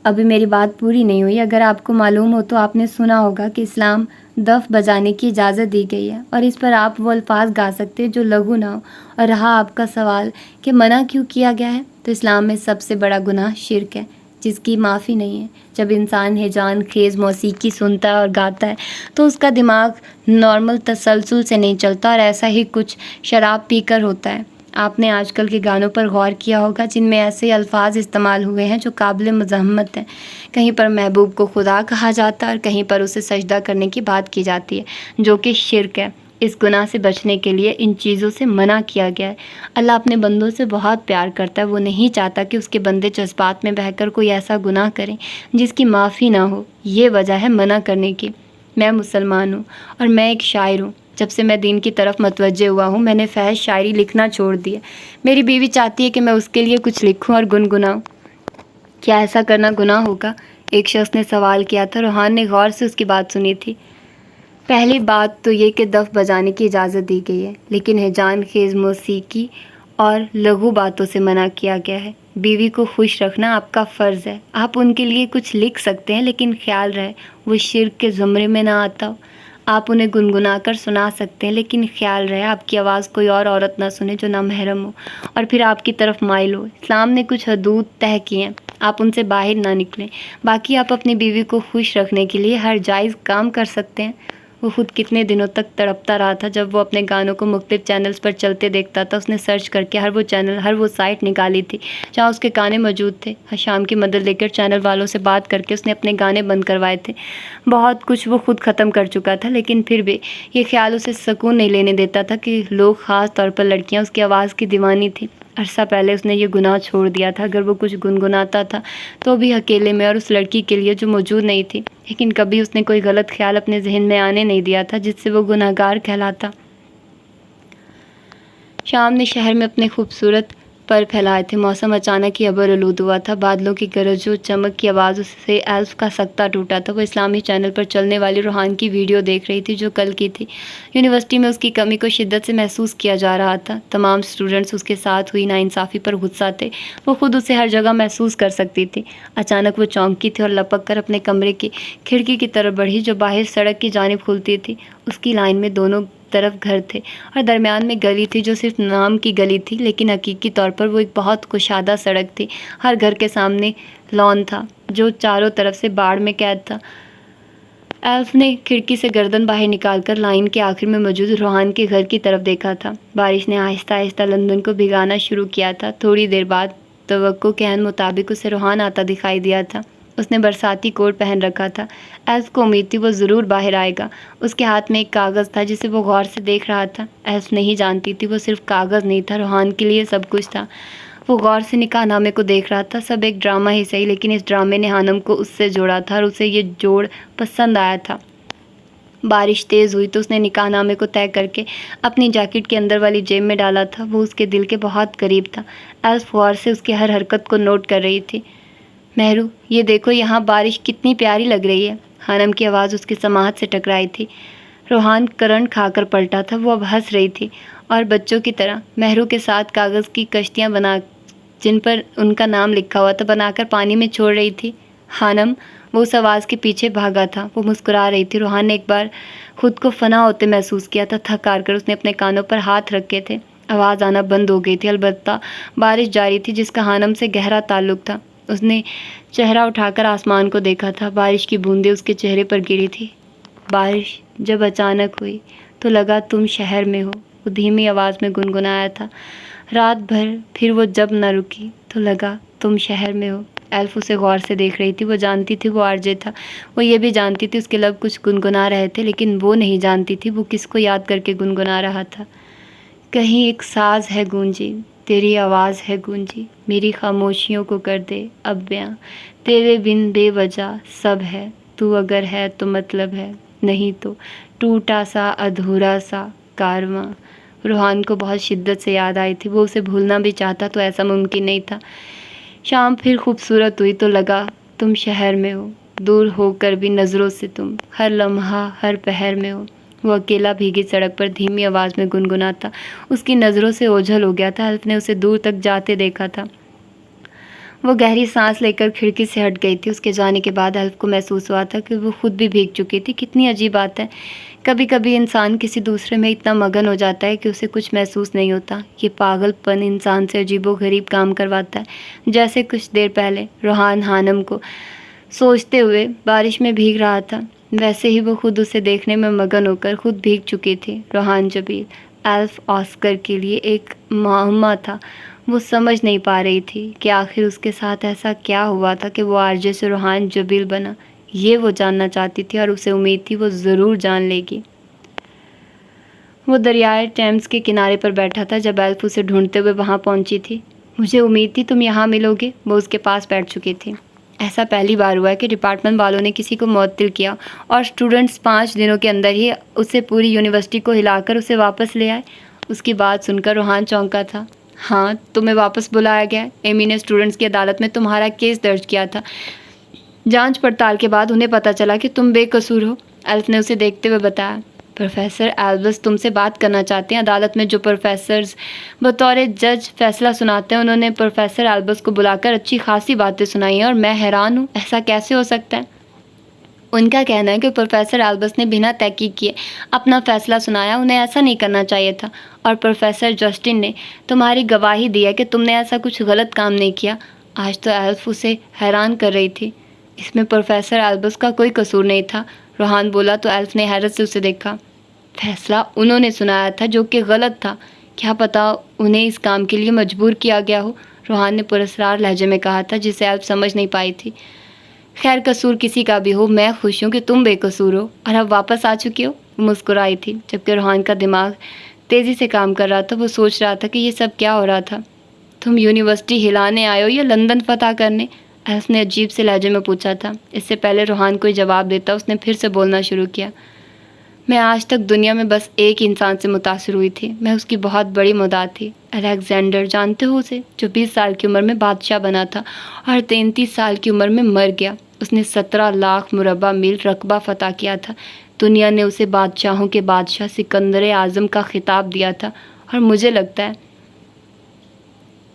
Speaker 1: ابھی میری بات پوری نہیں ہوئی. اگر آپ کو معلوم ہو تو آپ نے سنا ہوگا کہ اسلام دف بجانے کی اجازت دی گئی ہے، اور اس پر آپ وہ الفاظ گا سکتے جو لغو نہ ہو. اور رہا آپ کا سوال کہ منع کیوں کیا گیا ہے، تو اسلام میں سب سے بڑا گناہ شرک ہے، جس کی معافی نہیں ہے. جب انسان ہیجان خیز موسیقی سنتا ہے اور گاتا ہے تو اس کا دماغ نارمل تسلسل سے نہیں چلتا، اور ایسا ہی کچھ شراب پی کر ہوتا ہے. آپ نے آج کل کے گانوں پر غور کیا ہوگا جن میں ایسے الفاظ استعمال ہوئے ہیں جو قابل مذمت ہیں. کہیں پر محبوب کو خدا کہا جاتا ہے اور کہیں پر اسے سجدہ کرنے کی بات کی جاتی ہے، جو کہ شرک ہے. اس گناہ سے بچنے کے لیے ان چیزوں سے منع کیا گیا ہے. اللہ اپنے بندوں سے بہت پیار کرتا ہے. وہ نہیں چاہتا کہ اس کے بندے جذبات میں بہہ کر کوئی ایسا گناہ کریں جس کی معافی نہ ہو. یہ وجہ ہے منع کرنے کی. میں مسلمان ہوں اور میں ایک شاعر ہوں. جب سے میں دین کی طرف متوجہ ہوا ہوں میں نے فحش شاعری لکھنا چھوڑ دیا. میری بیوی چاہتی ہے کہ میں اس کے لیے کچھ لکھوں اور گنگناؤں. کیا ایسا کرنا گناہ ہوگا؟ ایک شخص نے سوال کیا تھا. روحان نے غور سے اس کی بات سنی تھی. پہلی بات تو یہ کہ دف بجانے کی اجازت دی گئی ہے، لیکن ہیجان خیز موسیقی اور لغو باتوں سے منع کیا گیا ہے. بیوی کو خوش رکھنا آپ کا فرض ہے. آپ ان کے لیے کچھ لکھ سکتے ہیں، لیکن خیال رہے وہ شرک کے زمرے میں نہ آتا ہو. آپ انہیں گنگنا کر سنا سکتے ہیں، لیکن خیال رہے آپ کی آواز کوئی اور عورت نہ سنے جو نامحرم ہو اور پھر آپ کی طرف مائل ہو. اسلام نے کچھ حدود طے کی ہیں، آپ ان سے باہر نہ نکلیں. باقی آپ اپنی بیوی کو خوش رکھنے کے لیے ہر جائز کام کر سکتے ہیں. وہ خود کتنے دنوں تک تڑپتا رہا تھا جب وہ اپنے گانوں کو مختلف چینلز پر چلتے دیکھتا تھا۔ اس نے سرچ کر کے ہر وہ چینل، ہر وہ سائٹ نکالی تھی جہاں اس کے گانے موجود تھے۔ شام کی مدد لے کر چینل والوں سے بات کر کے اس نے اپنے گانے بند کروائے تھے۔ بہت کچھ وہ خود ختم کر چکا تھا، لیکن پھر بھی یہ خیال اسے سکون نہیں لینے دیتا تھا کہ لوگ، خاص طور پر لڑکیاں، اس کی آواز کی دیوانی تھیں۔ عرصہ پہلے اس نے یہ گناہ چھوڑ دیا تھا۔ اگر وہ کچھ گنگناتا تھا تو بھی اکیلے میں اور اس لڑکی کے لیے جو موجود نہیں تھی، لیکن کبھی اس نے کوئی غلط خیال اپنے ذہن میں آنے نہیں دیا تھا جس سے وہ گناہگار کہلاتا۔ شام نے شہر میں اپنے خوبصورت پر پھیلائے تھے۔ موسم اچانک ہی ابر آلود ہوا تھا۔ بادلوں کی گرج و چمک کی آواز سے ایلف کا سکتہ ٹوٹا تھا۔ وہ اسلامی چینل پر چلنے والی روحان کی ویڈیو دیکھ رہی تھی جو کل کی تھی۔ یونیورسٹی میں اس کی کمی کو شدت سے محسوس کیا جا رہا تھا۔ تمام اسٹوڈنٹس اس کے ساتھ ہوئی ناانصافی پر غصہ تھے۔ وہ خود اسے ہر جگہ محسوس کر سکتی تھی۔ اچانک وہ چونکی تھی اور لپک کر اپنے کمرے کی کھڑکی کی طرف بڑھی جو باہر سڑک کی جانب کھلتی تھی۔ اس کی لائن میں دونوں طرف گھر تھے اور درمیان میں گلی تھی جو صرف نام کی گلی تھی، لیکن حقیقی طور پر وہ ایک بہت کشادہ سڑک تھی۔ ہر گھر کے سامنے لان تھا جو چاروں طرف سے باڑ میں قید تھا۔ ایلف نے کھڑکی سے گردن باہر نکال کر لائن کے آخر میں موجود روحان کے گھر کی طرف دیکھا تھا۔ بارش نے آہستہ آہستہ لندن کو بھگانا شروع کیا تھا۔ تھوڑی دیر بعد توقع کے عین مطابق اسے روحان آتا دکھائی دیا تھا۔ اس نے برساتی کوٹ پہن رکھا تھا۔ ایلف کو امید تھی وہ ضرور باہر آئے گا۔ اس کے ہاتھ میں ایک کاغذ تھا جسے وہ غور سے دیکھ رہا تھا۔ ایلف نہیں جانتی تھی وہ صرف کاغذ نہیں تھا، روحان کے لیے سب کچھ تھا۔ وہ غور سے نکاح نامے کو دیکھ رہا تھا۔ سب ایک ڈرامہ ہی صحیح، لیکن اس ڈرامے نے ہانم کو اس سے جوڑا تھا اور اسے یہ جوڑ پسند آیا تھا۔ بارش تیز ہوئی تو اس نے نکاح نامے کو طے کر کے اپنی جیکٹ کے اندر والی جیب میں ڈالا تھا۔ وہ اس کے دل کے بہت قریب تھا۔ ایلف غور سے اس کی ہر حرکت کو نوٹ کر رہی تھی۔ مہرو، یہ دیکھو یہاں بارش کتنی پیاری لگ رہی ہے۔ ہانم کی آواز اس کی سماعت سے ٹکرائی تھی۔ روحان کرنٹ کھا کر پلٹا تھا۔ وہ اب ہنس رہی تھی اور بچوں کی طرح مہرو کے ساتھ کاغذ کی کشتیاں بنا جن پر ان کا نام لکھا ہوا تھا بنا کر پانی میں چھوڑ رہی تھی۔ ہانم، وہ اس آواز کے پیچھے بھاگا تھا۔ وہ مسکرا رہی تھی۔ روحان نے ایک بار خود کو فنا ہوتے محسوس کیا تھا۔ تھک ہار کر اس نے اپنے کانوں پر ہاتھ رکھے تھے۔ آواز آنا بند ہو گئی تھی، البتہ بارش جاری تھی جس کا ہانم سے گہرا تعلق تھا۔ اس نے چہرہ اٹھا کر آسمان کو دیکھا تھا۔ بارش کی بوندیں اس کے چہرے پر گری تھی۔ بارش جب اچانک ہوئی تو لگا تم شہر میں ہو، وہ دھیمی آواز میں گنگنایا تھا۔ رات بھر پھر وہ جب نہ رکی تو لگا تم شہر میں ہو۔ ایلف اسے غور سے دیکھ رہی تھی۔ وہ جانتی تھی وہ آرجے تھا۔ وہ یہ بھی جانتی تھی اس کے لب کچھ گنگنا رہے تھے، لیکن وہ نہیں جانتی تھی وہ کس کو یاد کر کے گنگنا رہا تھا۔ کہیں ایک ساز ہے گونجی، تیری آواز ہے گونجی، میری خاموشیوں کو کر دے اب بیاں، تیرے بن بے وجہ سب ہے، تو اگر ہے تو مطلب ہے، نہیں تو ٹوٹا سا ادھورا سا کارواں۔ روحان کو بہت شدت سے یاد آئی تھی۔ وہ اسے بھولنا بھی چاہتا تو ایسا ممکن نہیں تھا۔ شام پھر خوبصورت ہوئی تو لگا تم شہر میں ہو، دور ہو کر بھی نظروں سے تم ہر لمحہ ہر پہر میں ہو۔ وہ اکیلا بھیگی سڑک پر دھیمی آواز میں گنگناتا اس کی نظروں سے اوجھل ہو گیا تھا۔ ایلف نے اسے دور تک جاتے دیکھا تھا۔ وہ گہری سانس لے کر کھڑکی سے ہٹ گئی تھی۔ اس کے جانے کے بعد ایلف کو محسوس ہوا تھا کہ وہ خود بھی بھیگ چکی تھی۔ کتنی عجیب بات ہے، کبھی کبھی انسان کسی دوسرے میں اتنا مگن ہو جاتا ہے کہ اسے کچھ محسوس نہیں ہوتا۔ یہ پاگل پن انسان سے عجیب و غریب کام کرواتا ہے۔ جیسے کچھ دیر پہلے روحان ہانم کو سوچتے ہوئے بارش میں بھیگ رہا تھا، ویسے ہی وہ خود اسے دیکھنے میں مگن ہو کر خود بھیگ چکی تھی۔ روحان جبیل ایلف آسکر کے لیے ایک معمہ تھا۔ وہ سمجھ نہیں پا رہی تھی کہ آخر اس کے ساتھ ایسا کیا ہوا تھا کہ وہ آرجے سے روحان جبیل بنا۔ یہ وہ جاننا چاہتی تھی اور اسے امید تھی وہ ضرور جان لے گی۔ وہ دریائے ٹیمز کے کنارے پر بیٹھا تھا جب ایلف اسے ڈھونڈتے ہوئے وہاں پہنچی تھی۔ مجھے امید تھی تم یہاں ملو گے۔ وہ اس کے پاس بیٹھ چکی تھی۔ ایسا پہلی بار ہوا ہے کہ ڈپارٹمنٹ والوں نے کسی کو معطل کیا اور اسٹوڈنٹس 5 دنوں کے اندر ہی اسے پوری یونیورسٹی کو ہلا کر اسے واپس لے آئے۔ اس کی بات سن کر روحان چونکا تھا۔ ہاں، تمہیں واپس بلایا گیا ہے۔ ایمی نے اسٹوڈنٹس کی عدالت میں تمہارا کیس درج کیا تھا۔ جانچ پڑتال کے بعد انہیں پتہ چلا کہ تم بے قصور ہو، ایلف نے اسے دیکھتے ہوئے بتایا۔ پروفیسر ایلبس تم سے بات کرنا چاہتے ہیں۔ عدالت میں جو پروفیسرز بطور جج فیصلہ سناتے ہیں انہوں نے پروفیسر ایلبس کو بلا کر اچھی خاصی باتیں سنائی ہیں اور میں حیران ہوں، ایسا کیسے ہو سکتا ہے؟ ان کا کہنا ہے کہ پروفیسر ایلبس نے بنا تحقیق کیے اپنا فیصلہ سنایا، انہیں ایسا نہیں کرنا چاہیے تھا، اور پروفیسر جسٹن نے تمہاری گواہی دی ہے کہ تم نے ایسا کچھ غلط کام نہیں کیا۔ آج تو ایلف اسے حیران کر رہی تھی۔ اس میں پروفیسر البس کا کوئی قصور نہیں تھا، روحان بولا تو ایلف نے حیرت سے اسے دیکھا۔ فیصلہ انہوں نے سنایا تھا جو کہ غلط تھا، کیا پتا انہیں اس کام کے لیے مجبور کیا گیا ہو، روحان نے پراسرار لہجے میں کہا تھا جسے ایلف سمجھ نہیں پائی تھی۔ خیر قصور کسی کا بھی ہو، میں خوش ہوں کہ تم بے قصور ہو اور اب واپس آ چکی ہو، وہ مسکرائی تھی۔ جبکہ روحان کا دماغ تیزی سے کام کر رہا تھا، وہ سوچ رہا تھا کہ یہ سب کیا ہو رہا تھا۔ تم یونیورسٹی ہلانے آئے ہو یا لندن فتح کرنے؟ ایلف نے عجیب سے لہجے میں پوچھا تھا۔ اس سے پہلے روحان کوئی جواب دیتا اس نے پھر سے بولنا شروع کیا۔ میں آج تک دنیا میں بس ایک انسان سے متاثر ہوئی تھی، میں اس کی بہت بڑی مداح تھی، الیگزینڈر، جانتے ہو اسے، جو 20 سال کی عمر میں بادشاہ بنا تھا اور 33 سال کی عمر میں مر گیا۔ اس نے 17 لاکھ مربع میل رقبہ فتح کیا تھا۔ دنیا نے اسے بادشاہوں کے بادشاہ سکندر اعظم کا خطاب دیا تھا، اور مجھے لگتا ہے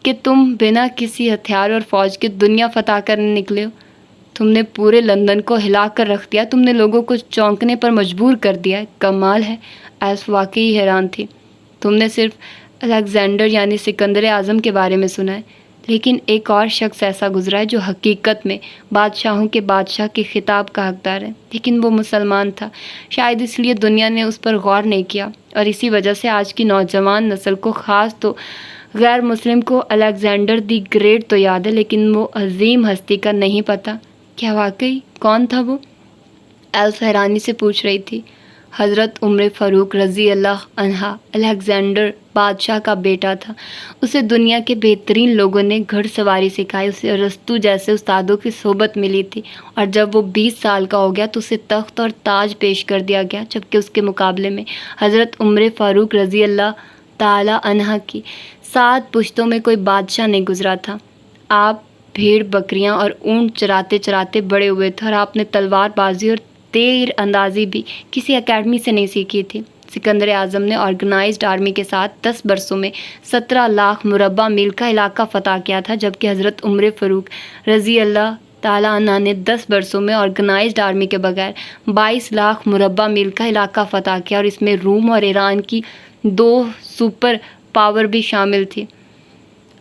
Speaker 1: کہ تم بنا کسی ہتھیار اور فوج کے دنیا فتح کرنے نکلے ہو۔ تم نے پورے لندن کو ہلا کر رکھ دیا، تم نے لوگوں کو چونکنے پر مجبور کر دیا ہے، کمال ہے۔ ایلف واقعی حیران تھی۔ تم نے صرف الیگزینڈر یعنی سکندر اعظم کے بارے میں سنا ہے، لیکن ایک اور شخص ایسا گزرا ہے جو حقیقت میں بادشاہوں کے بادشاہ کے خطاب کا حقدار ہے، لیکن وہ مسلمان تھا۔ شاید اس لیے دنیا نے اس پر غور نہیں کیا، اور اسی وجہ سے آج کی نوجوان نسل کو، خاص تو غیر مسلم کو، الیگزینڈر دی گریٹ تو یاد ہے، لیکن وہ عظیم ہستی کا نہیں پتہ۔ کیا واقعی؟ کون تھا وہ؟ ایلف حیرانی سے پوچھ رہی تھی۔ حضرت عمر فاروق رضی اللہ عنہ الیگزینڈر بادشاہ کا بیٹا تھا۔ اسے دنیا کے بہترین لوگوں نے گھڑ سواری سکھائی، اسے ارسطو جیسے استادوں کی صحبت ملی تھی، اور جب وہ 20 سال کا ہو گیا تو اسے تخت اور تاج پیش کر دیا گیا، جبکہ اس کے مقابلے میں حضرت عمر فاروق رضی اللہ تعالی عنہ کی 7 پشتوں میں کوئی بادشاہ نہیں گزرا تھا۔ آپ بھیڑ بکریاں اور اونٹ چراتے چراتے بڑے ہوئے تھے، اور آپ نے تلوار بازی اور تیر اندازی بھی کسی اکیڈمی سے نہیں سیکھی تھی۔ سکندر اعظم نے آرگنائزڈ آرمی کے ساتھ 10 برسوں میں 17 لاکھ مربع میل کا علاقہ فتح کیا تھا، جبکہ حضرت عمر فاروق رضی اللہ تعالیٰ عنہ نے 10 برسوں میں آرگنائزڈ آرمی کے بغیر 22 لاکھ مربع میل کا علاقہ فتح کیا، اور اس میں روم اور ایران کی 2 سپر پاور بھی شامل تھی۔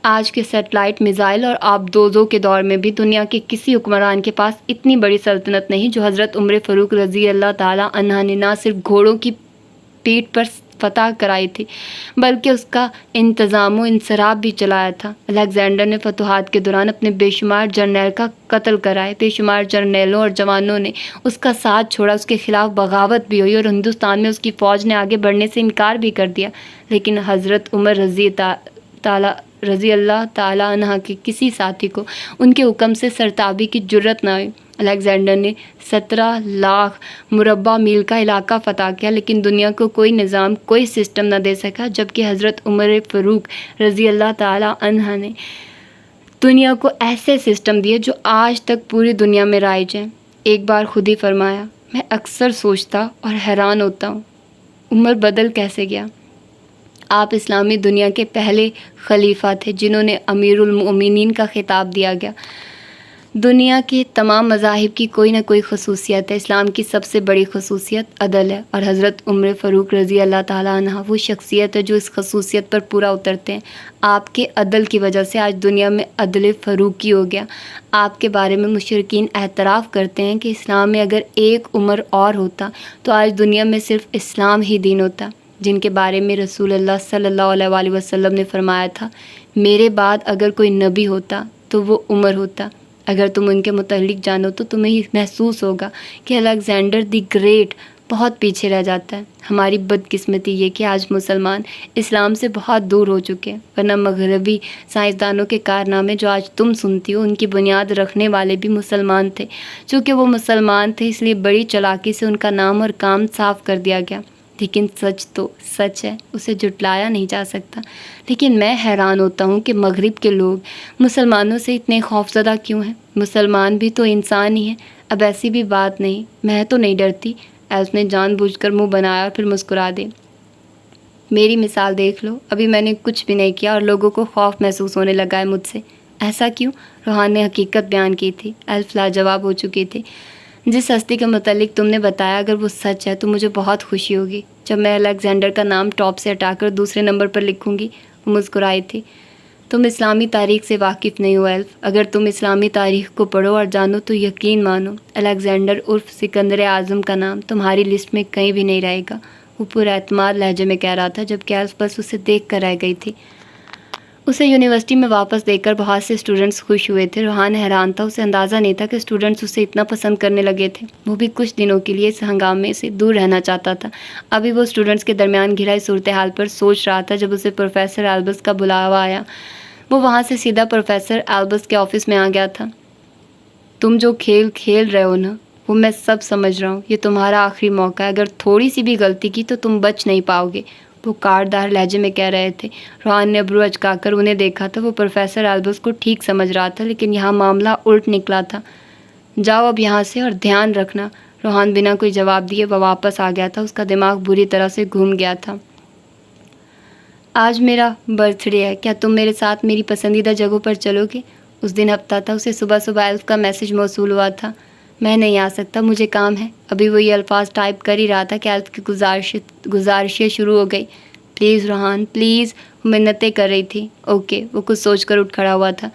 Speaker 1: آج کے سیٹلائٹ میزائل اور آبدوزوں کے دور میں بھی دنیا کے کسی حکمران کے پاس اتنی بڑی سلطنت نہیں جو حضرت عمر فاروق رضی اللہ تعالیٰ عنہ نے نہ صرف گھوڑوں کی پیٹھ پر فتح کرائی تھی، بلکہ اس کا انتظام و انصراف بھی چلایا تھا۔ الیگزینڈر نے فتوحات کے دوران اپنے بے شمار جرنیل کا قتل کرائے، بے شمار جرنیلوں اور جوانوں نے اس کا ساتھ چھوڑا، اس کے خلاف بغاوت بھی ہوئی، اور ہندوستان میں اس کی فوج نے آگے بڑھنے سے انکار بھی کر دیا، لیکن حضرت عمر رضی اللہ تعالیٰ عنہ کے کسی ساتھی کو ان کے حکم سے سرتابی کی جرت نہ ہوئی۔ الیگزینڈر نے 17 لاکھ مربع میل کا علاقہ فتح کیا، لیکن دنیا کو کوئی نظام، کوئی سسٹم نہ دے سکا، جبکہ حضرت عمر فاروق رضی اللہ تعالیٰ عنہ نے دنیا کو ایسے سسٹم دیے جو آج تک پوری دنیا میں رائج ہیں۔ ایک بار خود ہی فرمایا، میں اکثر سوچتا اور حیران ہوتا ہوں، عمر بدل کیسے گیا؟ آپ اسلامی دنیا کے پہلے خلیفہ تھے جنہوں نے امیر المؤمنین کا خطاب دیا گیا۔ دنیا کے تمام مذاہب کی کوئی نہ کوئی خصوصیت ہے، اسلام کی سب سے بڑی خصوصیت عدل ہے، اور حضرت عمر فاروق رضی اللہ تعالیٰ عنہ وہ شخصیت ہے جو اس خصوصیت پر پورا اترتے ہیں۔ آپ کے عدل کی وجہ سے آج دنیا میں عدل فاروقی ہو گیا۔ آپ کے بارے میں مشرکین اعتراف کرتے ہیں کہ اسلام میں اگر ایک عمر اور ہوتا تو آج دنیا میں صرف اسلام ہی دین ہوتا، جن کے بارے میں رسول اللہ صلی اللہ علیہ وآلہ وسلم نے فرمایا تھا، میرے بعد اگر کوئی نبی ہوتا تو وہ عمر ہوتا۔ اگر تم ان کے متعلق جانو تو تمہیں محسوس ہوگا کہ الیگزینڈر دی گریٹ بہت پیچھے رہ جاتا ہے۔ ہماری بدقسمتی یہ کہ آج مسلمان اسلام سے بہت دور ہو چکے ہیں، ورنہ مغربی سائنسدانوں کے کارنامے جو آج تم سنتی ہو ان کی بنیاد رکھنے والے بھی مسلمان تھے۔ چونکہ وہ مسلمان تھے اس لیے بڑی چالاکی سے ان کا نام اور کام صاف کر دیا گیا، لیکن سچ تو سچ ہے، اسے جھٹلایا نہیں جا سکتا۔ لیکن میں حیران ہوتا ہوں کہ مغرب کے لوگ مسلمانوں سے اتنے خوفزدہ کیوں ہیں؟ مسلمان بھی تو انسان ہی ہیں۔ اب ایسی بھی بات نہیں، میں تو نہیں ڈرتی۔ ایلف نے جان بوجھ کر منہ بنایا اور پھر مسکرا دی۔ میری مثال دیکھ لو، ابھی میں نے کچھ بھی نہیں کیا اور لوگوں کو خوف محسوس ہونے لگا ہے مجھ سے۔ ایسا کیوں؟ روحان نے حقیقت بیان کی تھی۔ ایلف لاجواب ہو چکی تھی۔ جس ہستی کے متعلق تم نے بتایا اگر وہ سچ ہے تو مجھے بہت خوشی ہوگی جب میں الیگزینڈر کا نام ٹاپ سے ہٹا کر دوسرے نمبر پر لکھوں گی۔ وہ مسکرائی تھی۔ تم اسلامی تاریخ سے واقف نہیں ہو ایلف. اگر تم اسلامی تاریخ کو پڑھو اور جانو تو یقین مانو الیگزینڈر عرف سکندر اعظم کا نام تمہاری لسٹ میں کہیں بھی نہیں رہے گا. وہ پورا اعتماد لہجے میں کہہ رہا تھا جبکہ ایلف بس اسے دیکھ کر رہ گئی تھی. اسے یونیورسٹی میں واپس دیکھ کر بہت سے اسٹوڈنٹس خوش ہوئے تھے. روحان حیران تھا. اسے اندازہ نہیں تھا کہ اسٹوڈنٹس اسے اتنا پسند کرنے لگے تھے. وہ بھی کچھ دنوں کے لیے اس ہنگامے سے دور رہنا چاہتا تھا. ابھی وہ اسٹوڈنٹس کے درمیان گھرا صورتحال پر سوچ رہا تھا جب اسے پروفیسر ایلبس کا بلاوا آیا. وہ وہاں سے سیدھا پروفیسر ایلبس کے آفس میں آ گیا تھا. تم جو کھیل کھیل رہے ہو نا وہ میں سب سمجھ رہا ہوں. یہ تمہارا آخری موقع ہے. اگر تھوڑی سی بھی غلطی کی تو تم بچ نہیں پاؤ گے. وہ کاردار لہجے میں کہہ رہے تھے. روحان نے ابرو اچکا کر انہیں دیکھا تھا. وہ پروفیسر ایلبس کو ٹھیک سمجھ رہا تھا لیکن یہاں معاملہ الٹ نکلا تھا. جاؤ اب یہاں سے اور دھیان رکھنا. روحان بنا کوئی جواب دیے وہ واپس آ گیا تھا. اس کا دماغ بری طرح سے گھوم گیا تھا. آج میرا برتھ ڈے ہے. کیا تم میرے ساتھ میری پسندیدہ جگہوں پر چلو گے؟ اس دن ہفتہ تھا. اسے صبح صبح ایلف کا میسج موصول ہوا تھا. میں نہیں آ سکتا, مجھے کام ہے. ابھی وہ یہ الفاظ ٹائپ کر ہی رہا تھا کہ ایلف کی گزارشیں شروع ہو گئی. Please Rohan please. وہ منتیں کر رہی تھی. اوکے. وہ کچھ سوچ کر اٹھ کھڑا ہوا تھا.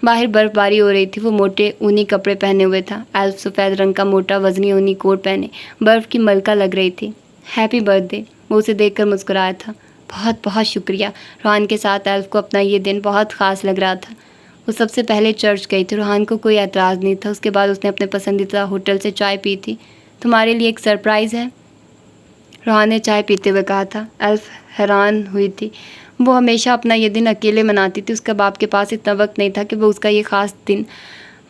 Speaker 1: باہر برف باری ہو رہی تھی. وہ موٹے اونی کپڑے پہنے ہوئے تھا. ایلف سفید رنگ کا موٹا وزنی اونی کوٹ پہنے برف کی ملکہ لگ رہی تھی. Happy birth day. وہ اسے دیکھ کر مسکرایا تھا. بہت بہت شکریہ. روحان کے ساتھ ایلف کو اپنا یہ دن بہت خاص لگ رہا تھا. وہ سب سے پہلے چرچ گئی تھی. روحان کو کوئی اعتراض نہیں تھا. اس کے بعد اس نے اپنے پسندیدہ ہوٹل سے چائے پی تھی. تمہارے لیے ایک سرپرائز ہے, روحان نے چائے پیتے ہوئے کہا تھا. ایلف حیران ہوئی تھی. وہ ہمیشہ اپنا یہ دن اکیلے مناتی تھی. اس کے باپ کے پاس اتنا وقت نہیں تھا کہ وہ اس کا یہ خاص دن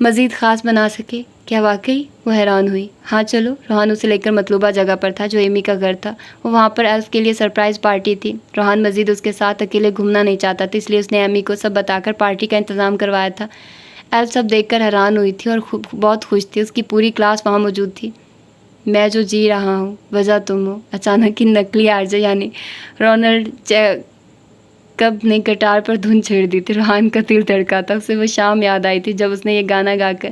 Speaker 1: مزید خاص بنا سکے. کیا واقعی؟ وہ حیران ہوئی. ہاں چلو. روحان اسے لے کر مطلوبہ جگہ پر تھا جو ایمی کا گھر تھا. وہ وہاں پر ایلف کے لیے سرپرائز پارٹی تھی. روحان مزید اس کے ساتھ اکیلے گھومنا نہیں چاہتا تھا, اس لیے اس نے ایمی کو سب بتا کر پارٹی کا انتظام کروایا تھا. ایلف سب دیکھ کر حیران ہوئی تھی اور بہت خوش تھی. اس کی پوری کلاس وہاں موجود تھی. میں جو جی رہا ہوں وجہ تم ہو. اچانک کی نقلی آرجے یعنی رونلڈ کب نے گٹار پر دھن چھیڑ دی تھی. روحان کا دل دھڑکا تھا. اسے وہ شام یاد آئی تھی جب اس نے یہ گانا گا کر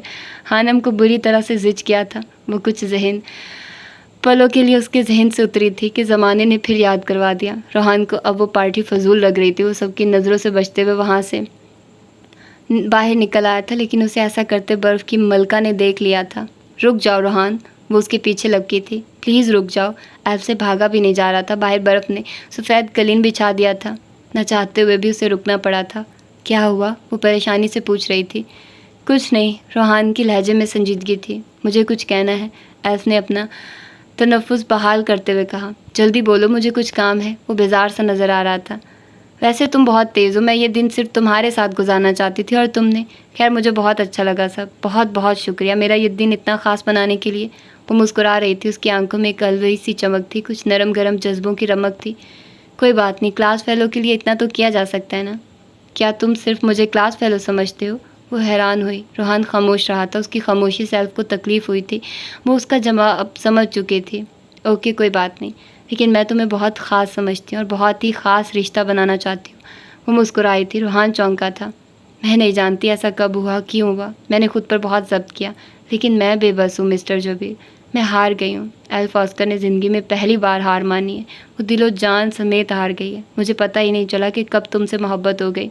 Speaker 1: ہانم کو بری طرح سے زج کیا تھا. وہ کچھ پلوں کے لیے اس کے ذہن سے اتری تھی کہ زمانے نے پھر یاد کروا دیا. روحان کو اب وہ پارٹی فضول لگ رہی تھی. وہ سب کی نظروں سے بچتے ہوئے وہاں سے باہر نکل آیا تھا لیکن اسے ایسا کرتے برف کی ملکہ نے دیکھ لیا تھا. رک جاؤ روحان. وہ اس کے پیچھے لپکی تھی. پلیز رک جاؤ. ایلف سے بھاگا بھی نہیں جا رہا تھا. باہر برف نے سفید قالین بچھا دیا تھا. نہ چاہتے ہوئے بھی اسے رکنا پڑا تھا. کیا ہوا؟ وہ پریشانی سے پوچھ رہی تھی. کچھ نہیں. روحان کی لہجے میں سنجیدگی تھی. مجھے کچھ کہنا ہے. ایلف نے اپنا تنفس بحال کرتے ہوئے کہا. جلدی بولو, مجھے کچھ کام ہے. وہ بیزار سا نظر آ رہا تھا. ویسے تم بہت تیز ہو. میں یہ دن صرف تمہارے ساتھ گزارنا چاہتی تھی اور تم نے. خیر مجھے بہت اچھا لگا سب. بہت بہت شکریہ میرا یہ دن اتنا خاص بنانے کے لیے. وہ مسکرا رہی تھی. اس کی آنکھوں میں ایک الوی سی چمک تھی. کچھ نرم گرم جذبوں کی رمق تھی. کوئی بات نہیں. کلاس فیلو کے لیے اتنا تو کیا جا سکتا ہے نا. کیا تم صرف مجھے کلاس فیلو سمجھتے ہو؟ وہ حیران ہوئی. روحان خاموش رہا تھا. اس کی خاموشی سے ایلف کو تکلیف ہوئی تھی. وہ اس کا جواب سمجھ چکی تھی. اوکے کوئی بات نہیں, لیکن میں تمہیں بہت خاص سمجھتی ہوں اور بہت ہی خاص رشتہ بنانا چاہتی ہوں. وہ مسکرائی تھی. روحان چونکا تھا. میں نہیں جانتی ایسا کب ہوا, کیوں ہوا. میں نے خود پر بہت ضبط کیا لیکن میں بے بس ہوں مسٹر جوبیر. میں ہار گئی ہوں. ایلف آسکر نے زندگی میں پہلی بار ہار مانی ہے. وہ دل و جان سمیت ہار گئی ہے. مجھے پتہ ہی نہیں چلا کہ کب تم سے محبت ہو گئی.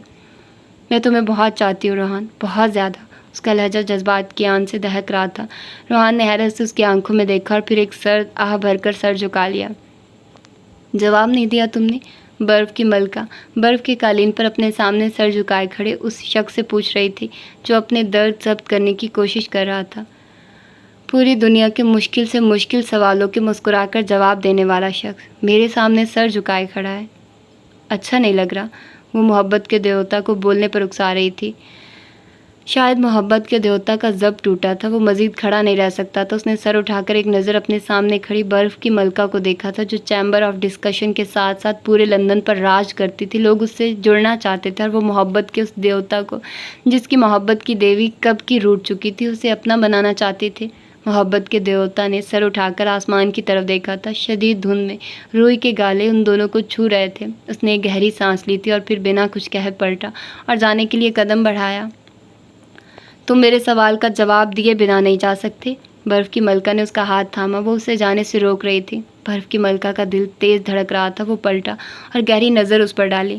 Speaker 1: میں تمہیں بہت چاہتی ہوں روحان, بہت زیادہ. اس کا لہجہ جذبات کی آن سے دہک رہا تھا. روحان نے حیرت سے اس کی آنکھوں میں دیکھا اور پھر ایک سرد آہ بھر کر سر جھکا لیا. جواب نہیں دیا تم نے؟ برف کی ملکہ برف کے قالین پر اپنے سامنے سر جھکائے کھڑے اس شخص سے پوچھ رہی تھی جو اپنے درد ضبط کرنے کی کوشش کر رہا تھا. پوری دنیا کے مشکل سے مشکل سوالوں کے مسکرا کر جواب دینے والا شخص میرے سامنے سر جھکائے کھڑا ہے. اچھا نہیں لگ رہا. وہ محبت کے دیوتا کو بولنے پر اکسا رہی تھی. شاید محبت کے دیوتا کا ضبط ٹوٹا تھا. وہ مزید کھڑا نہیں رہ سکتا تھا. اس نے سر اٹھا کر ایک نظر اپنے سامنے کھڑی برف کی ملکہ کو دیکھا تھا جو چیمبر آف ڈسکشن کے ساتھ ساتھ پورے لندن پر راج کرتی تھی. لوگ اس سے جڑنا چاہتے تھے اور وہ محبت کے اس دیوتا کو جس کی محبت کی دیوی کب کی روٹ چکی تھی اسے اپنا بنانا چاہتے تھے. محبت کے دیوتا نے سر اٹھا کر آسمان کی طرف دیکھا تھا. شدید دھند میں روئی کے گالے ان دونوں کو چھو رہے تھے. اس نے ایک گہری سانس لی تھی اور پھر بنا کچھ کہے پلٹا اور جانے کے لیے قدم بڑھایا. تم میرے سوال کا جواب دیے بنا نہیں جا سکتے. برف کی ملکہ نے اس کا ہاتھ تھاما. وہ اسے جانے سے روک رہی تھی. برف کی ملکہ کا دل تیز دھڑک رہا تھا. وہ پلٹا اور گہری نظر اس پر ڈالی.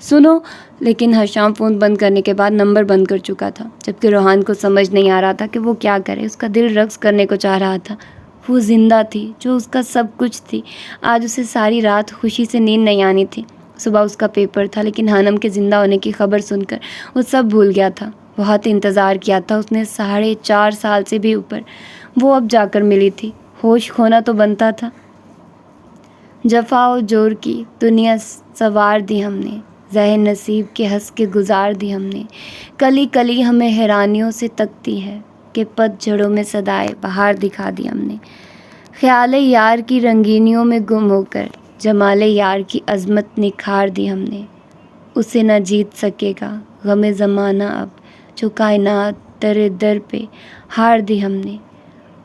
Speaker 1: سنو، لیکن حشام فون بند کرنے کے بعد نمبر بند کر چکا تھا، جبکہ روحان کو سمجھ نہیں آ رہا تھا کہ وہ کیا کرے۔ اس کا دل رقص کرنے کو چاہ رہا تھا۔ وہ زندہ تھی، جو اس کا سب کچھ تھی۔ آج اسے ساری رات خوشی سے نیند نہیں آنی تھی۔ صبح اس کا پیپر تھا، لیکن حنم کے زندہ ہونے کی خبر سن کر وہ سب بھول گیا تھا۔ بہت انتظار کیا تھا اس نے، 4.5 سال سے بھی اوپر۔ وہ اب جا کر ملی تھی۔ ہوش کھونا تو بنتا تھا۔ جفا و جور کی دنیا سوار دی ہم نے، ذہن نصیب کے ہنس کے گزار دی ہم نے۔ کلی کلی ہمیں حیرانیوں سے تکتی ہے کہ پت جھڑوں میں صدائے بہار دکھا دی ہم نے۔ خیال یار کی رنگینیوں میں گم ہو کر جمال یار کی عظمت نکھار دی ہم نے۔ اسے نہ جیت سکے گا غم زمانہ اب، جو کائنات ترے در پہ ہار دی ہم نے۔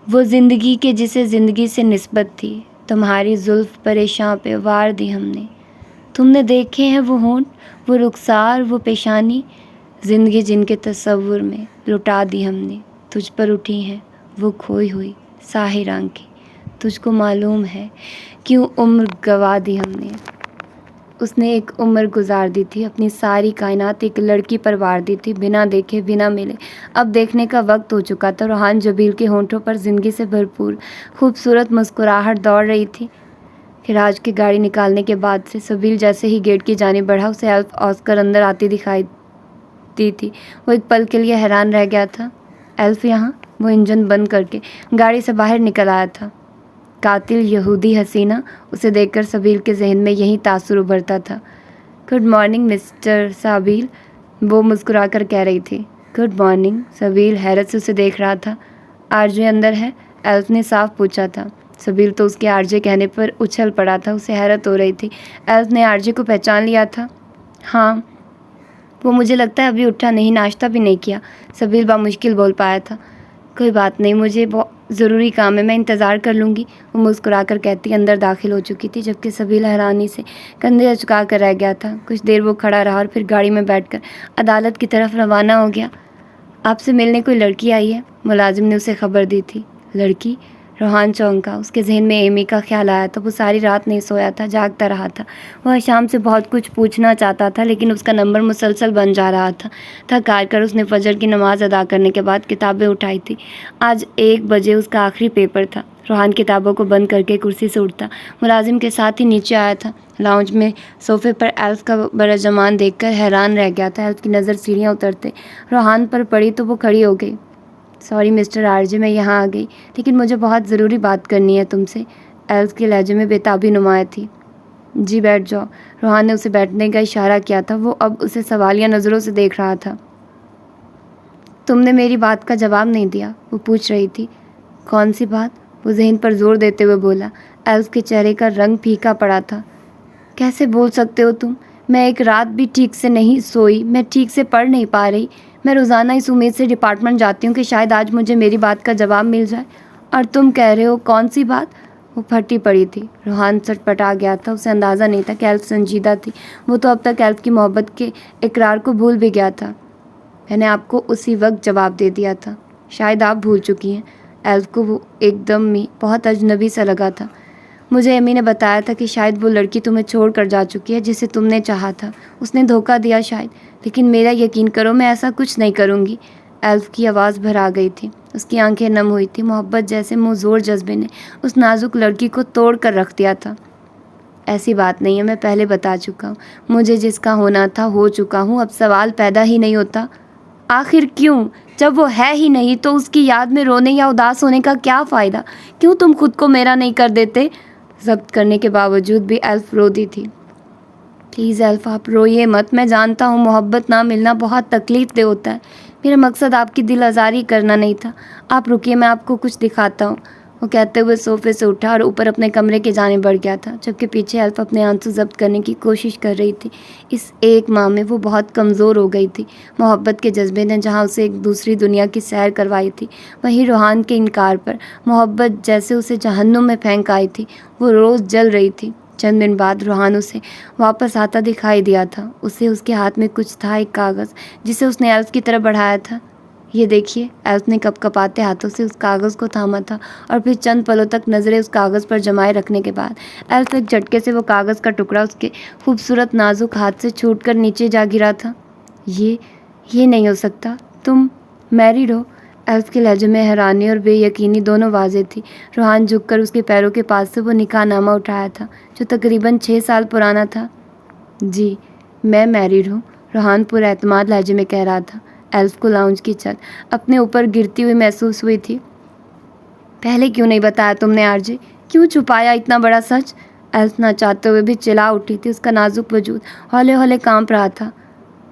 Speaker 1: وہ زندگی کے جسے زندگی سے نسبت تھی، تمہاری زلف پریشاں پہ وار دی ہم نے۔ تم نے دیکھے ہیں وہ ہونٹ، وہ رخسار، وہ پیشانی، زندگی جن کے تصور میں لٹا دی ہم نے۔ تجھ پر اٹھی ہیں وہ کھوئی ہوئی ساحر آنکھیں، تجھ کو معلوم ہے کیوں عمر گوا دی ہم نے۔ اس نے ایک عمر گزار دی تھی، اپنی ساری کائنات ایک لڑکی پر وار دی تھی، بنا دیکھے بنا ملے۔ اب دیکھنے کا وقت ہو چکا تھا۔ روحان جبیل کے ہونٹوں پر زندگی سے بھرپور خوبصورت مسکراہٹ دوڑ رہی تھی کہ راج کی گاڑی نکالنے کے بعد سے سبیل جیسے ہی گیٹ کی جانب بڑھا، اسے ایلف آسکر اندر آتی دکھائی دی تھی۔ وہ ایک پل کے لیے حیران رہ گیا تھا۔ ایلف یہاں؟ وہ انجن بند کر کے گاڑی سے باہر نکل آیا تھا۔ قاتل یہودی حسینہ، اسے دیکھ کر سبیل کے ذہن میں یہی تاثر ابھرتا تھا۔ گڈ مارننگ مسٹر سابیل، وہ مسکرا کر کہہ رہی تھی۔ Good morning. سبیل حیرت سے اسے دیکھ رہا تھا۔ آرجے اندر ہے؟ ایلف نے صاف پوچھا تھا۔ سبیل تو اس کے آرجے کہنے پر اچھل پڑا تھا، اسے حیرت ہو رہی تھی۔ ایلف نے آرجے کو پہچان لیا تھا۔ ہاں، وہ مجھے لگتا ہے ابھی اٹھا نہیں، ناشتہ بھی نہیں کیا، سبیل بامشکل بول پایا تھا۔ کوئی بات نہیں، مجھے بہت ضروری کام ہے، میں انتظار کر لوں گی، وہ مسکرا کر کہتی اندر داخل ہو چکی تھی، جبکہ سبیل حیرانی سے کندھے اچکا کر رہ گیا تھا۔ کچھ دیر وہ کھڑا رہا اور پھر گاڑی میں بیٹھ کر عدالت کی طرف روانہ ہو گیا۔ آپ سے ملنے کوئی لڑکی آئی ہے، ملازم نے اسے خبر دی تھی۔ لڑکی؟ روحان چونکا۔ اس کے ذہن میں ایمی کا خیال آیا تھا۔ وہ ساری رات نہیں سویا تھا، جاگتا رہا تھا۔ وہ حشام سے بہت کچھ پوچھنا چاہتا تھا، لیکن اس کا نمبر مسلسل بن جا رہا تھا۔ تھک ہار کر اس نے فجر کی نماز ادا کرنے کے بعد کتابیں اٹھائی تھی۔ آج 1 بجے اس کا آخری پیپر تھا۔ روحان کتابوں کو بند کر کے کرسی سے اٹھتا، ملازم کے ساتھ ہی نیچے آیا تھا۔ لاؤنج میں صوفے پر ایلف کا برجمان دیکھ کر حیران رہ گیا تھا۔ ایلف کی نظر سیڑھیاں اترتے روحان پر پڑی تو وہ کھڑی ہو گئی۔ سوری مسٹر آرجے، میں یہاں آ گئی، لیکن مجھے بہت ضروری بات کرنی ہے تم سے۔ ایلف کے لہجے میں بےتابی نمایاں تھی۔ جی بیٹھ جاؤ۔ روحان نے اسے بیٹھنے کا اشارہ کیا تھا۔ وہ اب اسے سوالیہ نظروں سے دیکھ رہا تھا۔ تم نے میری بات کا جواب نہیں دیا، وہ پوچھ رہی تھی۔ کون سی بات؟ وہ ذہن پر زور دیتے ہوئے بولا۔ ایلف کے چہرے کا رنگ پھیکا پڑا تھا۔ کیسے بول سکتے ہو تم؟ میں ایک رات بھی ٹھیک سے نہیں سوئی، میں ٹھیک سے پڑھ نہیں پا رہی۔ میں روزانہ اس امید سے ڈپارٹمنٹ جاتی ہوں کہ شاید آج مجھے میری بات کا جواب مل جائے، اور تم کہہ رہے ہو کون سی بات؟ وہ پھٹی پڑی تھی۔ روحان سٹپٹا گیا تھا۔ اسے اندازہ نہیں تھا کہ ایلف سنجیدہ تھی۔ وہ تو اب تک ایلف کی محبت کے اقرار کو بھول بھی گیا تھا۔ میں نے آپ کو اسی وقت جواب دے دیا تھا، شاید آپ بھول چکی ہیں۔ ایلف کو وہ ایک دم ہی بہت اجنبی سا لگا تھا۔ مجھے ایمی نے بتایا تھا کہ شاید وہ لڑکی تمہیں چھوڑ کر جا چکی ہے جسے تم نے چاہا تھا، اس نے دھوکہ دیا شاید، لیکن میرا یقین کرو میں ایسا کچھ نہیں کروں گی۔ ایلف کی آواز بھرا گئی تھی، اس کی آنکھیں نم ہوئی تھی۔ محبت جیسے مزور جذبے نے اس نازک لڑکی کو توڑ کر رکھ دیا تھا۔ ایسی بات نہیں ہے، میں پہلے بتا چکا ہوں، مجھے جس کا ہونا تھا ہو چکا ہوں، اب سوال پیدا ہی نہیں ہوتا۔ آخر کیوں؟ جب وہ ہے ہی نہیں تو اس کی یاد میں رونے یا اداس ہونے کا کیا فائدہ؟ کیوں تم خود کو میرا نہیں کر دیتے؟ ضبط کرنے کے باوجود بھی ایلف رو دی تھی۔ پلیز ایلف، آپ روئیے مت، میں جانتا ہوں محبت نہ ملنا بہت تکلیف دہ ہوتا ہے، میرا مقصد آپ کی دل آزاری کرنا نہیں تھا۔ آپ رکیے، میں آپ کو کچھ دکھاتا ہوں۔ وہ کہتے ہوئے صوفے سے اٹھا اور اوپر اپنے کمرے کی جانب بڑھ گیا تھا، جبکہ پیچھے ایلف اپنے آنسو ضبط کرنے کی کوشش کر رہی تھی۔ اس ایک ماہ میں وہ بہت کمزور ہو گئی تھی۔ محبت کے جذبے نے جہاں اسے ایک دوسری دنیا کی سیر کروائی تھی، وہیں روحان کے انکار پر محبت جیسے اسے جہنم میں پھینک آئی تھی۔ وہ روز جل رہی تھی۔ چند دن بعد روحان اسے واپس آتا دکھائی دیا تھا۔ اسے اس کے ہاتھ میں کچھ تھا، ایک کاغذ جسے اس نے ایلف کی طرف بڑھایا تھا۔ یہ دیکھیے، ایلف نے کپ کپاتے ہاتھوں سے اس کاغذ کو تھاما تھا اور پھر چند پلوں تک نظریں اس کاغذ پر جمائے رکھنے کے بعد ایلف ایک جھٹکے سے وہ کاغذ کا ٹکڑا اس کے خوبصورت نازک ہاتھ سے چھوٹ کر نیچے جا گرا تھا۔ یہ نہیں ہو سکتا، تم میریڈ ہو؟ ایلف کے لہجے میں حیرانی اور بے یقینی دونوں واضح تھی۔ روحان جھک کر اس کے پیروں کے پاس سے وہ نکاح نامہ اٹھایا تھا جو تقریباً 6 سال پرانا تھا۔ جی میں میریڈ ہوں، روحان پر اعتماد لہجے میں کہہ رہا تھا۔ ایلف کو لاؤنج کی چھت اپنے اوپر گرتی ہوئی محسوس ہوئی تھی۔ پہلے کیوں نہیں بتایا تم نے آرجے؟ کیوں چھپایا اتنا بڑا سچ؟ ایلف نہ چاہتے ہوئے بھی چلا اٹھی تھی۔ اس کا نازک وجود ہولے ہولے کانپ رہا تھا۔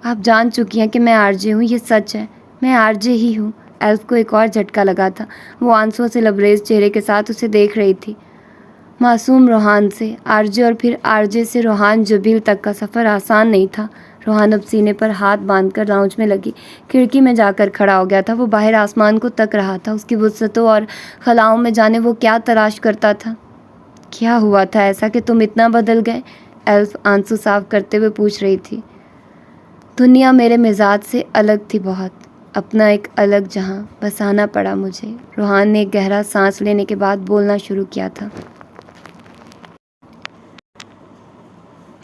Speaker 1: آپ جان چکی ہیں کہ میں آرجے ہوں، یہ سچ ہے، میں آرجے ہی ہوں۔ ایلف کو ایک اور جھٹکا لگا تھا۔ وہ آنسوؤں سے لبریز چہرے کے ساتھ اسے دیکھ رہی تھی۔ معصوم روحان سے آرجے اور پھر آرجے سے روحان جبیل تک کا سفر آسان نہیں تھا۔ روحان اب سینے پر ہاتھ باندھ کر لاؤنج میں لگی کھڑکی میں جا کر کھڑا ہو گیا تھا۔ وہ باہر آسمان کو تک رہا تھا۔ اس کی وسعتوں اور خلاؤں میں جانے وہ کیا تلاش کرتا تھا۔ کیا ہوا تھا ایسا کہ تم اتنا بدل گئے؟ ایلف آنسو صاف کرتے ہوئے پوچھ رہی تھی۔ دنیا میرے مزاج سے الگ تھی بہت، اپنا ایک الگ جہاں بسانا پڑا مجھے۔ روحان نے ایک گہرا سانس لینے کے بعد بولنا شروع کیا تھا۔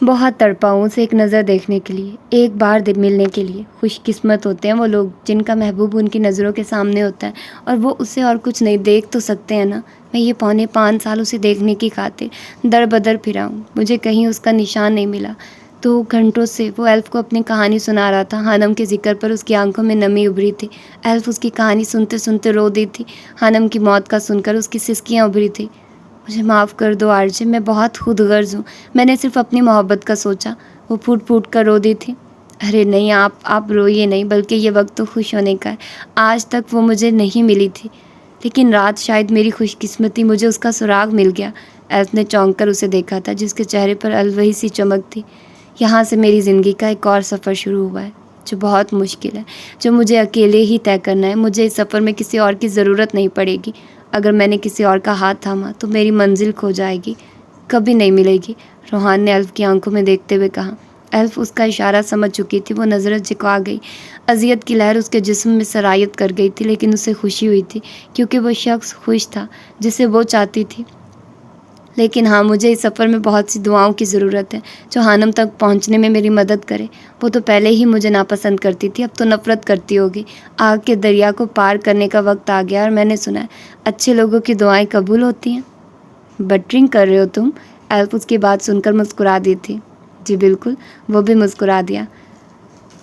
Speaker 1: بہت تڑپا ہوں اسے ایک نظر دیکھنے کے لیے، ایک بار ملنے کے لیے۔ خوش قسمت ہوتے ہیں وہ لوگ جن کا محبوب ان کی نظروں کے سامنے ہوتا ہے اور وہ اسے اور کچھ نہیں دیکھ تو سکتے ہیں نا۔ میں یہ 4.25 سال اسے دیکھنے کی خاطر در بدر پھرا ہوں، مجھے کہیں اس کا نشان نہیں ملا۔ 2 گھنٹوں سے وہ ایلف کو اپنی کہانی سنا رہا تھا۔ ہانم کے ذکر پر اس کی آنکھوں میں نمی ابھری تھی۔ ایلف اس کی کہانی سنتے سنتے رو دی تھی۔ ہانم کی موت کا سن کر اس کی سسکیاں ابھری تھی۔ مجھے معاف کر دو آرجے، میں بہت خود غرض ہوں، میں نے صرف اپنی محبت کا سوچا۔ وہ پھوٹ پھوٹ کر رو دی تھی۔ ارے نہیں، آپ روئیے نہیں، بلکہ یہ وقت تو خوش ہونے کا ہے۔ آج تک وہ مجھے نہیں ملی تھی، لیکن رات شاید میری خوش قسمتی مجھے اس کا سراغ مل گیا۔ ایلف نے چونک کر اسے دیکھا تھا جس کے چہرے پر الوہی سی چمک تھی۔ یہاں سے میری زندگی کا ایک اور سفر شروع ہوا ہے جو بہت مشکل ہے، جو مجھے اکیلے ہی طے کرنا ہے۔ مجھے اس سفر میں کسی اور کی ضرورت نہیں پڑے گی۔ اگر میں نے کسی اور کا ہاتھ تھاما تو میری منزل کھو جائے گی، کبھی نہیں ملے گی، روحان نے ایلف کی آنکھوں میں دیکھتے ہوئے کہا۔ ایلف اس کا اشارہ سمجھ چکی تھی۔ وہ نظریں جھکا گئی۔ اذیت کی لہر اس کے جسم میں سرایت کر گئی تھی، لیکن اسے خوشی ہوئی تھی کیونکہ وہ شخص خوش تھا جسے وہ چاہتی تھی۔ لیکن ہاں، مجھے اس سفر میں بہت سی دعاؤں کی ضرورت ہے جو ہانم تک پہنچنے میں میری مدد کرے۔ وہ تو پہلے ہی مجھے ناپسند کرتی تھی، اب تو نفرت کرتی ہوگی۔ آگ کے دریا کو پار کرنے کا وقت آ گیا، اور میں نے سنا ہے اچھے لوگوں کی دعائیں قبول ہوتی ہیں۔ بٹرنگ کر رہے ہو تم؟ ایلف اس کی بات سن کر مسکرا دی تھی۔ جی بالکل، وہ بھی مسکرا دیا۔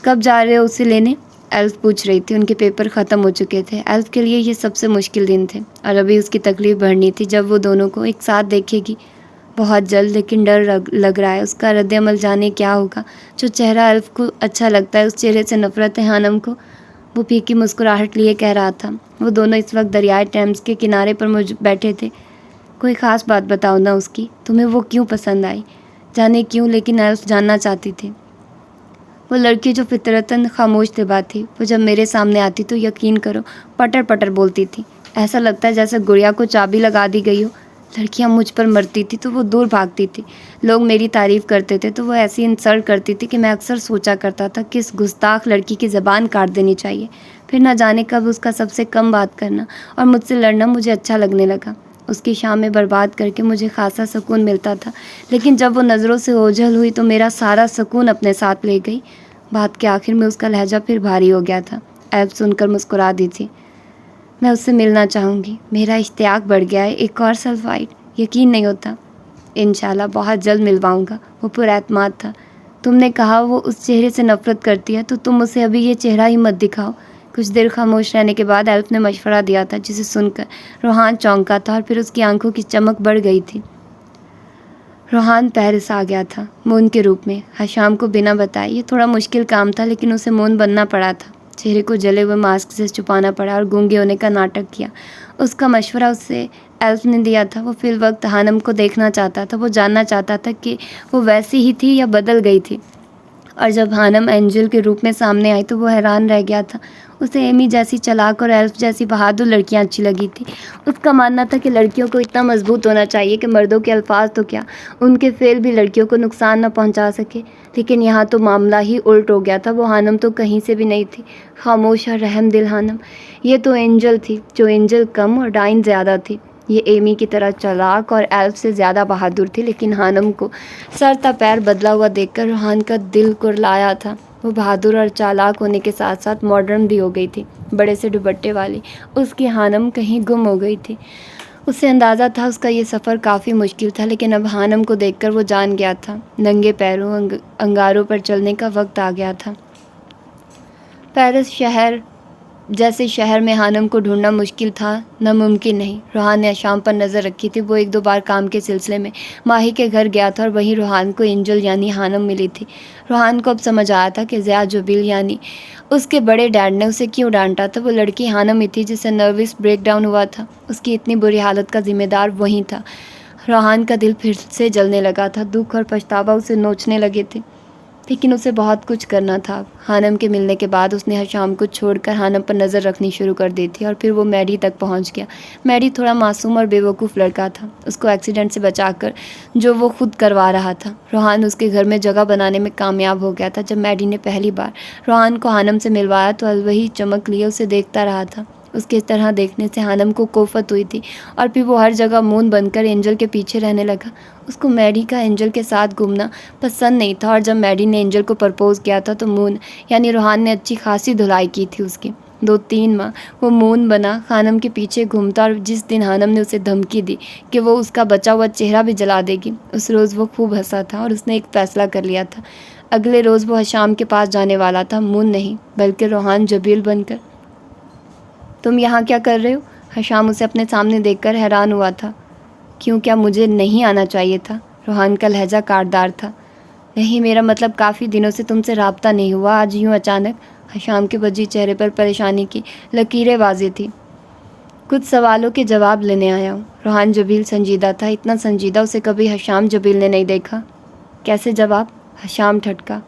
Speaker 1: کب جا رہے ہو اسے لینے؟ ایلف پوچھ رہی تھی۔ ان کے پیپر ختم ہو چکے تھے۔ ایلف کے لیے یہ سب سے مشکل دن تھے، اور ابھی اس کی تکلیف بڑھنی تھی جب وہ دونوں کو ایک ساتھ دیکھے گی۔ بہت جلد، لیکن ڈر لگ رہا ہے اس کا رد عمل جانے کیا ہوگا۔ جو چہرہ ایلف کو اچھا لگتا ہے اس چہرے سے نفرت ہے ہانم کو۔ وہ پھیکی مسکراہٹ لیے کہہ رہا تھا۔ وہ دونوں اس وقت دریائے ٹیمز کے کنارے پر بیٹھے تھے۔ کوئی خاص بات بتاؤ نا اس کی، تمہیں وہ کیوں پسند آئی؟ جانے کیوں، لیکن ایلف جاننا چاہتی تھی۔ وہ لڑکی جو فطرتاً خاموش طبع تھی، وہ جب میرے سامنے آتی تو یقین کرو پٹر پٹر بولتی تھی۔ ایسا لگتا ہے جیسے گڑیا کو چابی لگا دی گئی ہو۔ لڑکیاں مجھ پر مرتی تھی تو وہ دور بھاگتی تھی، لوگ میری تعریف کرتے تھے تو وہ ایسی انسلٹ کرتی تھی کہ میں اکثر سوچا کرتا تھا کہ اس گستاخ لڑکی کی زبان کاٹ دینی چاہیے۔ پھر نہ جانے کب اس کا سب سے کم بات کرنا اور مجھ سے لڑنا مجھے اچھا لگنے لگا۔ اس کی شامیں برباد کر کے مجھے خاصا سکون ملتا تھا، لیکن جب وہ نظروں سے اوجھل ہوئی تو میرا سارا سکون اپنے ساتھ لے گئی۔ بات کے آخر میں اس کا لہجہ پھر بھاری ہو گیا تھا۔ ایلف سن کر مسکرا دی تھی۔ میں اس سے ملنا چاہوں گی، میرا اشتیاق بڑھ گیا ہے۔ ایک اور سلفائڈ، یقین نہیں ہوتا۔ انشاءاللہ بہت جلد ملواؤں گا، وہ پر اعتماد تھا۔ تم نے کہا وہ اس چہرے سے نفرت کرتی ہے، تو تم اسے ابھی یہ چہرہ ہی مت دکھاؤ۔ کچھ دیر خاموش رہنے کے بعد ایلف نے مشورہ دیا تھا جسے سن کر روحان چونکا تھا اور پھر اس کی آنکھوں کی چمک بڑھ گئی تھی۔ روحان پیرس آ گیا تھا مون کے روپ میں حشام کو بنا بتائے۔ یہ تھوڑا مشکل کام تھا، لیکن اسے مون بننا پڑا تھا۔ چہرے کو جلے ہوئے ماسک سے چھپانا پڑا اور گونگے ہونے کا ناٹک کیا۔ اس کا مشورہ اسے ایلف نے دیا تھا۔ وہ فی الوقت ہانم کو دیکھنا چاہتا تھا۔ وہ جاننا چاہتا تھا کہ وہ ویسی ہی تھی یا بدل گئی تھی۔ اور جب ہانم اینجل کے روپ میں سامنے آئی تو وہ حیران رہ گیا تھا۔ اسے ایمی جیسی چلاک اور ایلف جیسی بہادر لڑکیاں اچھی لگی تھی۔ اس کا ماننا تھا کہ لڑکیوں کو اتنا مضبوط ہونا چاہیے کہ مردوں کے الفاظ تو کیا، ان کے فعل بھی لڑکیوں کو نقصان نہ پہنچا سکے۔ لیکن یہاں تو معاملہ ہی الٹ ہو گیا تھا۔ وہ ہانم تو کہیں سے بھی نہیں تھی، خاموش اور رحم دل ہانم۔ یہ تو اینجل تھی، جو اینجل کم اور ڈائن زیادہ تھی۔ یہ ایمی کی طرح چالاک اور ایلف سے زیادہ بہادر تھی، لیکن ہانم کو سر تا پیر بدلا ہوا دیکھ کر روحان کا دل کرلایا تھا۔ وہ بہادر اور چالاک ہونے کے ساتھ ساتھ ماڈرن بھی ہو گئی تھی، بڑے سے دوپٹے والی۔ اس کی ہانم کہیں گم ہو گئی تھی۔ اسے اندازہ تھا اس کا یہ سفر کافی مشکل تھا، لیکن اب ہانم کو دیکھ کر وہ جان گیا تھا، ننگے پیروں انگاروں پر چلنے کا وقت آ گیا تھا۔ پیرس جیسے شہر میں ہانم کو ڈھونڈنا مشکل تھا، ناممکن نہیں۔ روحان نے شام پر نظر رکھی تھی۔ وہ 1-2 بار کام کے سلسلے میں ماہی کے گھر گیا تھا اور وہیں روحان کو اینجل یعنی ہانم ملی تھی۔ روحان کو اب سمجھ آیا تھا کہ ضیاء جبیل یعنی اس کے بڑے ڈیڈ نے اسے کیوں ڈانٹا تھا۔ وہ لڑکی ہانم ہی تھی جسے نروس بریک ڈاؤن ہوا تھا۔ اس کی اتنی بری حالت کا ذمہ دار وہی تھا۔ روحان کا دل پھر سے جلنے لگا تھا، دکھ اور پچھتاوا اسے نوچنے لگے تھے، لیکن اسے بہت کچھ کرنا تھا۔ ہانم کے ملنے کے بعد اس نے شام کو چھوڑ کر ہانم پر نظر رکھنی شروع کر دی تھی، اور پھر وہ میڈی تک پہنچ گیا۔ میڈی تھوڑا معصوم اور بے وقوف لڑکا تھا، اس کو ایکسیڈنٹ سے بچا کر جو وہ خود کروا رہا تھا۔ روحان اس کے گھر میں جگہ بنانے میں کامیاب ہو گیا تھا۔ جب میڈی نے پہلی بار روحان کو ہانم سے ملوایا تو الوہی چمک لیے اسے دیکھتا رہا تھا۔ اس کے اس طرح دیکھنے سے ہانم کو کوفت ہوئی تھی، اور پھر وہ ہر جگہ مون بن کر اینجل کے پیچھے رہنے لگا۔ اس کو میڈی کا اینجل کے ساتھ گھومنا پسند نہیں تھا، اور جب میڈی نے اینجل کو پرپوز کیا تھا تو مون یعنی روحان نے اچھی خاصی دھلائی کی تھی اس کی۔ 2-3 ماہ وہ مون بنا ہانم کے پیچھے گھومتا، اور جس دن ہانم نے اسے دھمکی دی کہ وہ اس کا بچا ہوا چہرہ بھی جلا دے گی، اس روز وہ خوب ہنسا تھا، اور اس نے ایک فیصلہ کر لیا تھا۔ اگلے روز وہ حشام کے پاس جانے والا تھا، مون نہیں بلکہ روحان جبیل بن کر۔ تم یہاں کیا کر رہے ہو؟ حشام اسے اپنے سامنے دیکھ کر حیران ہوا تھا۔ کیوں، کیا مجھے نہیں آنا چاہیے تھا؟ روحان کا لہجہ کاٹدار تھا۔ نہیں، میرا مطلب کافی دنوں سے تم سے رابطہ نہیں ہوا، آج یوں اچانک۔ حشام کے وجی چہرے پر پریشانی کی لکیریں واضح تھی۔ کچھ سوالوں کے جواب لینے آیا ہوں۔ روحان جبیل سنجیدہ تھا، اتنا سنجیدہ اسے کبھی حشام جبیل نے نہیں دیکھا۔ کیسے جواب؟ حشام ٹھٹکا۔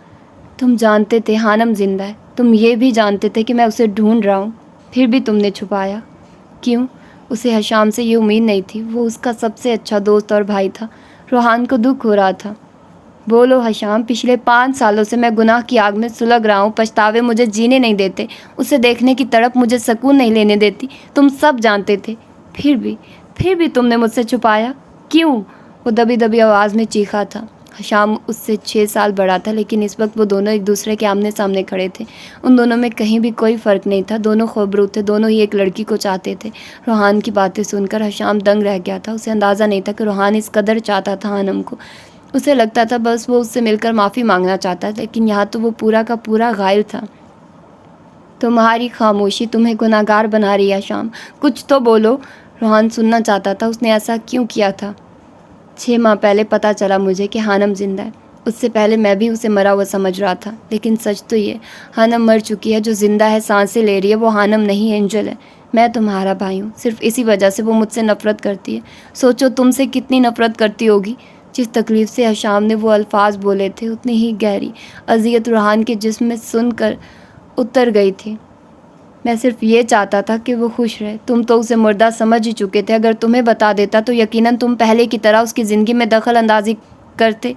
Speaker 1: تم جانتے تھے ہانم زندہ ہے، تم یہ بھی جانتے تھے کہ میں اسے ڈھونڈ رہا ہوں، پھر بھی تم نے چھپایا کیوں؟ اسے حشام سے یہ امید نہیں تھی، وہ اس کا سب سے اچھا دوست اور بھائی تھا۔ روحان کو دکھ ہو رہا تھا۔ بولو حشام، پچھلے 5 سالوں سے میں گناہ کی آگ میں سلگ رہا ہوں، پچھتاوے مجھے جینے نہیں دیتے، اسے دیکھنے کی تڑپ مجھے سکون نہیں لینے دیتی، تم سب جانتے تھے، پھر بھی تم نے مجھ سے چھپایا کیوں؟ وہ دبی دبی آواز میں چیخا تھا۔ حشام اس سے 6 سال بڑا تھا، لیکن اس وقت وہ دونوں ایک دوسرے کے آمنے سامنے کھڑے تھے۔ ان دونوں میں کہیں بھی کوئی فرق نہیں تھا، دونوں خوبرو تھے، دونوں ہی ایک لڑکی کو چاہتے تھے۔ روحان کی باتیں سن کر حشام دنگ رہ گیا تھا۔ اسے اندازہ نہیں تھا کہ روحان اس قدر چاہتا تھا ہانم کو۔ اسے لگتا تھا بس وہ اس سے مل کر معافی مانگنا چاہتا، لیکن یہاں تو وہ پورا کا پورا غائل تھا۔ تمہاری خاموشی تمہیں گناہگار بنا رہی ہے حشام، کچھ تو بولو۔ روحان سننا چاہتا تھا، اس نے ایسا کیوں کیا تھا؟ 6 ماہ پہلے پتہ چلا مجھے کہ ہانم زندہ ہے۔ اس سے پہلے میں بھی اسے مرا ہوا سمجھ رہا تھا، لیکن سچ تو یہ ہانم مر چکی ہے، جو زندہ ہے، سانسیں لے رہی ہے، وہ ہانم نہیں اینجل ہے۔ میں تمہارا بھائی ہوں، صرف اسی وجہ سے وہ مجھ سے نفرت کرتی ہے۔ سوچو تم سے کتنی نفرت کرتی ہوگی۔ جس تکلیف سے حشام نے وہ الفاظ بولے تھے، اتنی ہی گہری اذیت روحان کے جسم میں سن کر اتر گئی تھی۔ میں صرف یہ چاہتا تھا کہ وہ خوش رہے، تم تو اسے مردہ سمجھ ہی چکے تھے، اگر تمہیں بتا دیتا تو یقیناً تم پہلے کی طرح اس کی زندگی میں دخل اندازی کرتے۔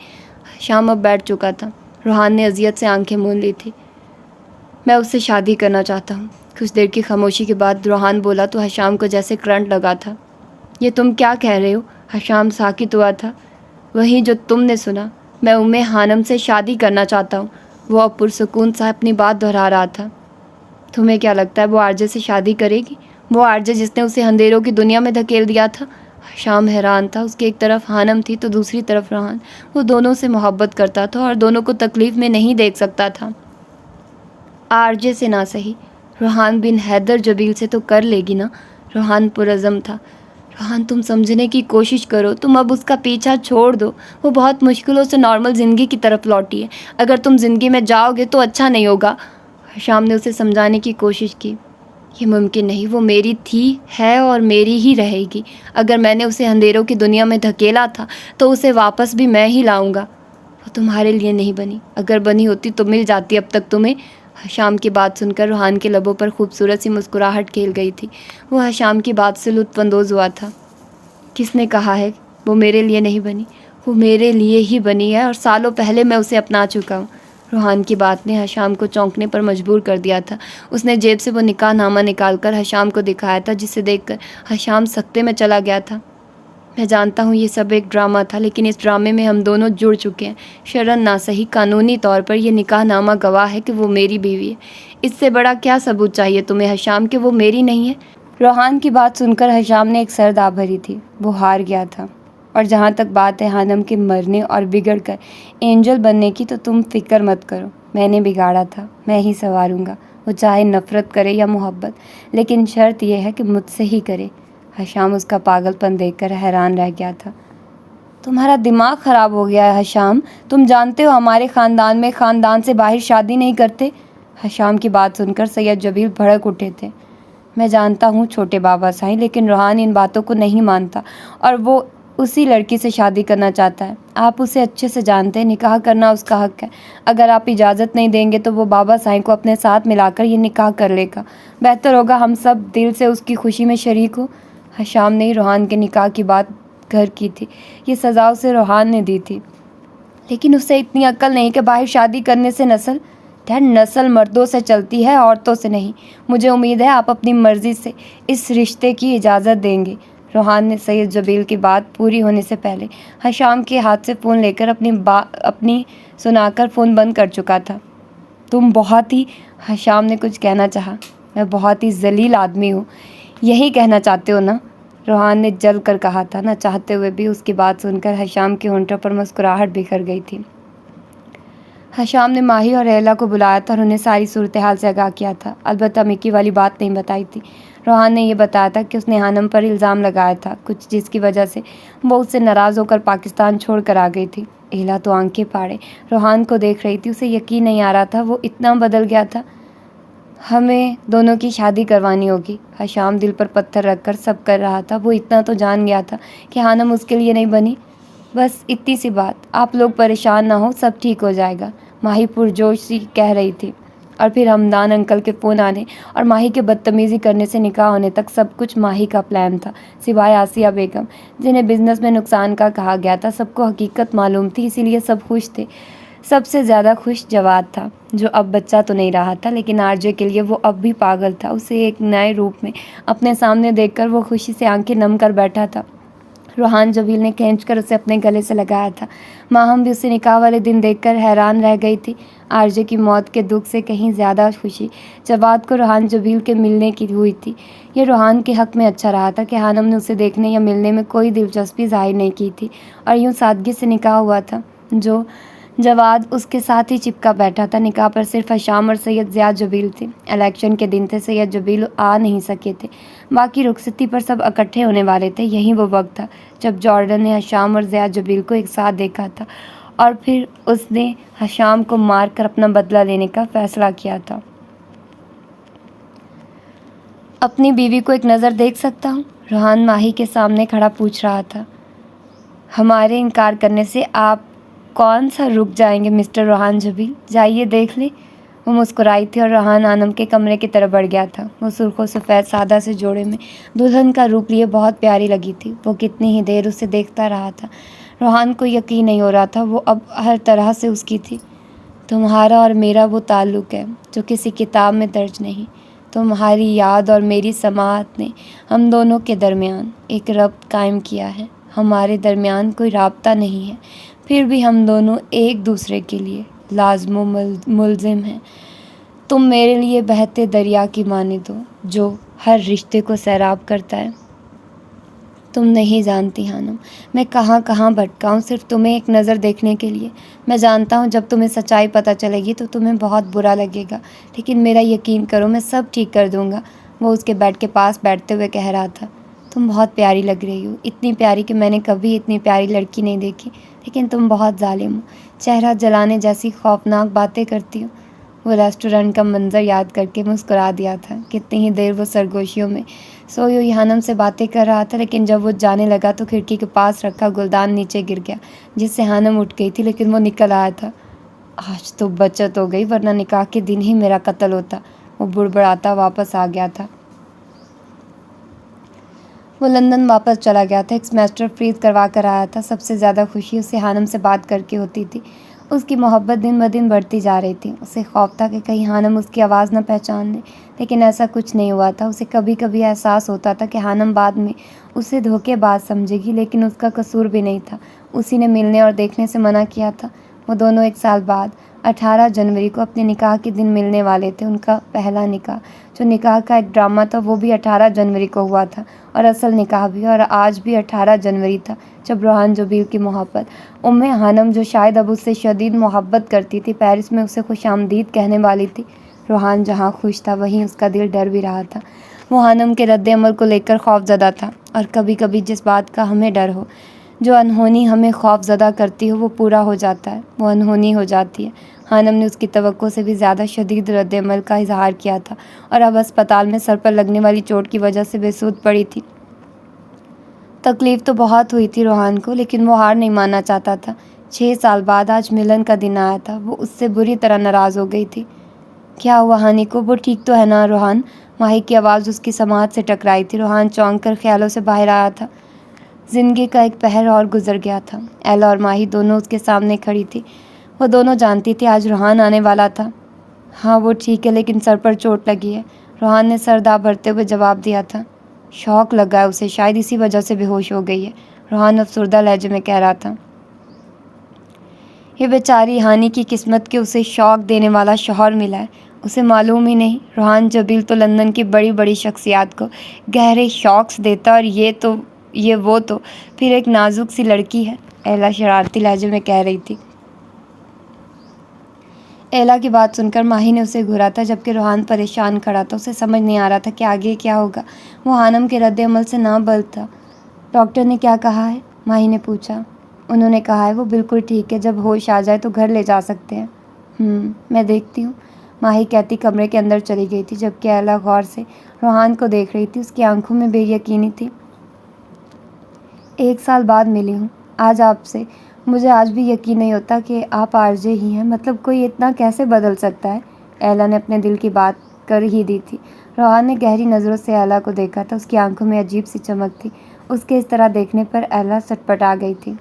Speaker 1: حشام اب بیٹھ چکا تھا، روحان نے اذیت سے آنکھیں مون لی تھی۔ میں اس سے شادی کرنا چاہتا ہوں۔ کچھ دیر کی خاموشی کے بعد روحان بولا تو حشام کو جیسے کرنٹ لگا تھا۔ یہ تم کیا کہہ رہے ہو؟ حشام ساکت ہوا تھا۔ وہی جو تم نے سنا، میں ہانم سے شادی کرنا چاہتا ہوں۔ وہ اب پرسکون سا اپنی بات دہرا رہا تھا۔ تمہیں کیا لگتا ہے وہ آرجے سے شادی کرے گی؟ وہ آرجے جس نے اسے اندھیروں کی دنیا میں دھکیل دیا تھا؟ حشام حیران تھا، اس کی ایک طرف ہانم تھی تو دوسری طرف روحان۔ وہ دونوں سے محبت کرتا تھا اور دونوں کو تکلیف میں نہیں دیکھ سکتا تھا۔ آرجے سے نہ صحیح، روحان بن حیدر جبیل سے تو کر لے گی نا؟ روحان پرعزم تھا۔ روحان تم سمجھنے کی کوشش کرو، تم اب اس کا پیچھا چھوڑ دو، وہ بہت مشکلوں سے نارمل زندگی کی طرف لوٹی ہے، اگر تم زندگی میں جاؤ گے تو اچھا نہیں ہوگا۔ حشام نے اسے سمجھانے کی کوشش کی۔ یہ ممکن نہیں، وہ میری تھی، ہے اور میری ہی رہے گی۔ اگر میں نے اسے اندھیروں کی دنیا میں دھکیلا تھا تو اسے واپس بھی میں ہی لاؤں گا۔ وہ تمہارے لیے نہیں بنی، اگر بنی ہوتی تو مل جاتی اب تک تمہیں۔ حشام کی بات سن کر روحان کے لبوں پر خوبصورت سی مسکراہٹ کھیل گئی تھی۔ وہ حشام کی بات سے لطف اندوز ہوا تھا۔ کس نے کہا ہے وہ میرے لیے نہیں بنی؟ وہ میرے لیے ہی بنی ہے اور سالوں پہلے میں اسے اپنا چکا ہوں۔ روحان کی بات نے حشام کو چونکنے پر مجبور کر دیا تھا۔ اس نے جیب سے وہ نکاح نامہ نکال کر حشام کو دکھایا تھا، جسے دیکھ کر حشام سکتے میں چلا گیا تھا۔ میں جانتا ہوں یہ سب ایک ڈرامہ تھا، لیکن اس ڈرامے میں ہم دونوں جڑ چکے ہیں۔ شرعاً نہ صحیح، قانونی طور پر یہ نکاح نامہ گواہ ہے کہ وہ میری بیوی ہے۔ اس سے بڑا کیا ثبوت چاہیے تمہیں حشام کہ وہ میری نہیں ہے؟ روحان کی بات سن کر حشام نے ایک سرد آ بھری تھی۔ وہ ہار گیا تھا۔ اور جہاں تک بات ہے حانم کے مرنے اور بگڑ کر اینجل بننے کی، تو تم فکر مت کرو، میں نے بگاڑا تھا، میں ہی سنواروں گا، وہ چاہے نفرت کرے یا محبت، لیکن شرط یہ ہے کہ مجھ سے ہی کرے۔ حشام اس کا پاگل پن دیکھ کر حیران رہ گیا تھا۔ تمہارا دماغ خراب ہو گیا ہے حشام، تم جانتے ہو ہمارے خاندان میں خاندان سے باہر شادی نہیں کرتے۔ حشام کی بات سن کر سید جبیل بھڑک اٹھے تھے۔ میں جانتا ہوں چھوٹے بابا سائیں، لیکن روحان ان باتوں کو نہیں مانتا اور وہ اسی لڑکی سے شادی کرنا چاہتا ہے۔ آپ اسے اچھے سے جانتے ہیں، نکاح کرنا اس کا حق ہے۔ اگر آپ اجازت نہیں دیں گے تو وہ بابا سائیں کو اپنے ساتھ ملا کر یہ نکاح کر لے گا۔ بہتر ہوگا ہم سب دل سے اس کی خوشی میں شریک ہوں۔ حشام نے روحان کے نکاح کی بات گھر کی تھی، یہ سزا اسے روحان نے دی تھی، لیکن اسے اتنی عقل نہیں کہ باہر شادی کرنے سے نسل مردوں سے چلتی ہے، عورتوں سے نہیں۔ مجھے امید ہے آپ اپنی مرضی سے اس رشتے کی اجازت دیں گے۔ روحان نے سید جبیل کی بات پوری ہونے سے پہلے حشام کے ہاتھ سے فون لے کر اپنی سنا کر فون بند کر چکا تھا۔ تم بہت ہی، حشام نے کچھ کہنا چاہا۔ میں بہت ہی ذلیل آدمی ہوں، یہی کہنا چاہتے ہو نا؟ روحان نے جل کر کہا تھا۔ نہ چاہتے ہوئے بھی اس کی بات سن کر حشام کے ہونٹوں پر مسکراہٹ بکھر گئی تھی۔ حشام نے ماہی اور ریلا کو بلایا تھا اور انہیں ساری صورتحال سے آگاہ کیا تھا، البتہ مکی والی بات نہیں بتائی تھی۔ روحان نے یہ بتایا تھا کہ اس نے حانم پر الزام لگایا تھا کچھ، جس کی وجہ سے وہ اس سے ناراض ہو کر پاکستان چھوڑ کر آ گئی تھی۔ ایلا تو آنکھیں پھاڑے روحان کو دیکھ رہی تھی، اسے یقین نہیں آ رہا تھا وہ اتنا بدل گیا تھا۔ ہمیں دونوں کی شادی کروانی ہوگی، حشام دل پر پتھر رکھ کر سب کر رہا تھا۔ وہ اتنا تو جان گیا تھا کہ حانم اس کے لیے نہیں بنی۔ بس اتنی سی بات، آپ لوگ پریشان نہ ہو، سب ٹھیک ہو جائے گا، ماہی پرجوش سی کہہ رہی تھی۔ اور پھر حمدان انکل کے فون آنے اور ماہی کے بدتمیزی کرنے سے نکاح ہونے تک سب کچھ ماہی کا پلان تھا، سوائے آسیہ بیگم جنہیں بزنس میں نقصان کا کہا گیا تھا۔ سب کو حقیقت معلوم تھی، اسی لیے سب خوش تھے۔ سب سے زیادہ خوش جواد تھا، جو اب بچہ تو نہیں رہا تھا، لیکن آرجے کے لیے وہ اب بھی پاگل تھا۔ اسے ایک نئے روپ میں اپنے سامنے دیکھ کر وہ خوشی سے آنکھیں نم کر بیٹھا تھا۔ روحان جبیل نے کھینچ کر اسے اپنے گلے سے لگایا تھا۔ ماہم بھی اسے نکاح والے دن دیکھ کر حیران رہ گئی تھی۔ آرجے کی موت کے دکھ سے کہیں زیادہ خوشی جواد کو روحان جبیل کے ملنے کی ہوئی تھی۔ یہ روحان کے حق میں اچھا رہا تھا کہ حانم نے اسے دیکھنے یا ملنے میں کوئی دلچسپی ظاہر نہیں کی تھی اور یوں سادگی سے نکاح ہوا تھا۔ جواد اس کے ساتھ ہی چپکا بیٹھا تھا۔ نکاح پر صرف حشام اور سید زیاد جبیل تھے۔ الیکشن کے دن تھے، سید جبیل آ نہیں سکے تھے، باقی رخصتی پر سب اکٹھے ہونے والے تھے۔ یہی وہ وقت تھا جب جارڈن نے حشام اور زیاد جبیل کو ایک ساتھ دیکھا تھا اور پھر اس نے حشام کو مار کر اپنا بدلہ لینے کا فیصلہ کیا تھا۔ اپنی بیوی کو ایک نظر دیکھ سکتا ہوں؟ روحان ماہی کے سامنے کھڑا پوچھ رہا تھا۔ ہمارے انکار کرنے سے آپ کون سا رک جائیں گے مسٹر روحان جبیل؟ جائیے دیکھ لیں۔ وہ مسکرائی تھی اور روحان حانم کے کمرے کی طرف بڑھ گیا تھا۔ وہ سرخ و سفید سادہ سے جوڑے میں دلہن کا روپ لیے بہت پیاری لگی تھی۔ وہ کتنی ہی دیر اسے دیکھتا رہا تھا۔ روحان کو یقین نہیں ہو رہا تھا، وہ اب ہر طرح سے اس کی تھی۔ تمہارا اور میرا وہ تعلق ہے جو کسی کتاب میں درج نہیں۔ تمہاری یاد اور میری سماعت نے ہم دونوں کے درمیان ایک ربط قائم کیا ہے۔ ہمارے درمیان کوئی رابطہ نہیں ہے، پھر بھی ہم دونوں ایک دوسرے کے لیے لازم و ملزم ہیں۔ تم میرے لیے بہتے دریا کی مانند ہو جو ہر رشتے کو سیراب کرتا ہے۔ تم نہیں جانتی حانم، میں کہاں کہاں بھٹکا ہوں صرف تمہیں ایک نظر دیکھنے کے لیے۔ میں جانتا ہوں جب تمہیں سچائی پتہ چلے گی تو تمہیں بہت برا لگے گا، لیکن میرا یقین کرو، میں سب ٹھیک کر دوں گا۔ وہ اس کے بیڈ کے پاس بیٹھتے ہوئے کہہ رہا تھا۔ تم بہت پیاری لگ رہی ہو، اتنی پیاری کہ میں نے کبھی اتنی پیاری لڑکی نہیں دیکھی، لیکن تم بہت ظالم ہو، چہرہ جلانے جیسی خوفناک باتیں کرتی ہو۔ وہ ریسٹورنٹ کا منظر یاد کر کے مسکرا دیا تھا۔ کتنی ہی دیر وہ سرگوشیوں میں سوئی ہوئی حانم سے باتیں کر رہا تھا، لیکن جب وہ جانے لگا تو کھڑکی کے پاس رکھا گلدان نیچے گر گیا، جس سے حانم اٹھ گئی تھی، لیکن وہ نکل آیا تھا۔ آج تو بچت ہو گئی، ورنہ نکاح کے دن ہی میرا قتل ہوتا۔ وہ بڑبڑاتا واپس آ گیا تھا۔ وہ لندن واپس چلا گیا تھا، ایک سیمیسٹر فریز کروا کر آیا تھا۔ سب سے زیادہ خوشی اسے ہانم سے بات کر کے ہوتی تھی۔ اس کی محبت دن بدن بڑھتی جا رہی تھی۔ اسے خوف تھا کہ کہیں ہانم اس کی آواز نہ پہچان لے، لیکن ایسا کچھ نہیں ہوا تھا۔ اسے کبھی کبھی احساس ہوتا تھا کہ ہانم بعد میں اسے دھوکے باز سمجھے گی، لیکن اس کا قصور بھی نہیں تھا، اسی نے ملنے اور دیکھنے سے منع کیا تھا۔ وہ دونوں 1 سال بعد 18 جنوری کو اپنے نکاح کے دن ملنے والے تھے۔ ان کا پہلا نکاح، جو نکاح کا ایک ڈرامہ تھا، وہ بھی 18 جنوری کو ہوا تھا، اور اصل نکاح بھی، اور آج بھی 18 جنوری تھا جب روحان جبیل کی محبت ہانم، جو شاید اب اس سے شدید محبت کرتی تھی، پیرس میں اسے خوش آمدید کہنے والی تھی۔ روحان جہاں خوش تھا وہیں اس کا دل ڈر بھی رہا تھا۔ وہ ہانم کے رد عمل کو لے کر خوف زدہ تھا، اور کبھی کبھی جس بات کا ہمیں ڈر ہو، جو انہونی ہمیں خوف زدہ کرتی ہو، وہ پورا ہو جاتا ہے، وہ انہونی ہو جاتی ہے۔ ہانم نے اس کی توقع سے بھی زیادہ شدید رد عمل کا اظہار کیا تھا، اور اب ہسپتال میں سر پر لگنے والی چوٹ کی وجہ سے بے سود پڑی تھی۔ تکلیف تو بہت ہوئی تھی روحان کو، لیکن وہ ہار نہیں ماننا چاہتا تھا۔ 6 سال بعد آج ملن کا دن آیا تھا۔ وہ اس سے بری طرح ناراض ہو گئی تھی۔ کیا ہوا ہانی کو؟ وہ ٹھیک تو ہے نا روحان؟ ماہی کی آواز اس کی سماعت سے ٹکرائی تھی۔ روحان چونک کر خیالوں سے باہر آیا تھا۔ زندگی کا ایک پہر اور گزر گیا تھا۔ ایلا اور ماہی دونوں اس کے سامنے کھڑی تھی۔ وہ دونوں جانتی تھی آج روحان آنے والا تھا۔ ہاں وہ ٹھیک ہے، لیکن سر پر چوٹ لگی ہے، روحان نے سر داہ بھرتے ہوئے جواب دیا تھا۔ شوق لگا ہے اسے، شاید اسی وجہ سے بے ہوش ہو گئی ہے، روحان افسردہ لہجے میں کہہ رہا تھا۔ یہ بیچاری ہانی کی قسمت کہ اسے شوق دینے والا شوہر ملا ہے، اسے معلوم ہی نہیں۔ روحان جبیل تو لندن کی بڑی بڑی شخصیات کو گہرے شوقس دیتا، اور وہ تو پھر ایک نازک سی لڑکی ہے، ایلا شرارتی لہجے میں کہہ رہی تھی۔ ایلا کی بات سن کر ماہی نے اسے گھورا تھا، جبکہ روحان پریشان کھڑا تھا۔ اسے سمجھ نہیں آ رہا تھا کہ آگے کیا ہوگا۔ وہ ہانم کے رد عمل سے نہ بلد تھا۔ ڈاکٹر نے کیا کہا ہے؟ ماہی نے پوچھا۔ انہوں نے کہا ہے وہ بالکل ٹھیک ہے، جب ہوش آ جائے تو گھر لے جا سکتے ہیں۔ میں دیکھتی ہوں، ماہی کہتی کمرے کے اندر چلی گئی تھی، جبکہ ایلا غور سے روحان کو دیکھ رہی تھی۔ اس کی آنکھوں میں بے یقینی تھی۔ 1 سال بعد ملی ہوں آج آپ سے، مجھے آج بھی یقین نہیں ہوتا کہ آپ آرجے ہی ہیں، مطلب کوئی اتنا کیسے بدل سکتا ہے؟ ایلا نے اپنے دل کی بات کر ہی دی تھی۔ روحان نے گہری نظروں سے ایلا کو دیکھا تھا۔ اس کی آنکھوں میں عجیب سی چمک تھی۔ اس کے اس طرح دیکھنے پر ایلا سٹپٹا گئی تھی۔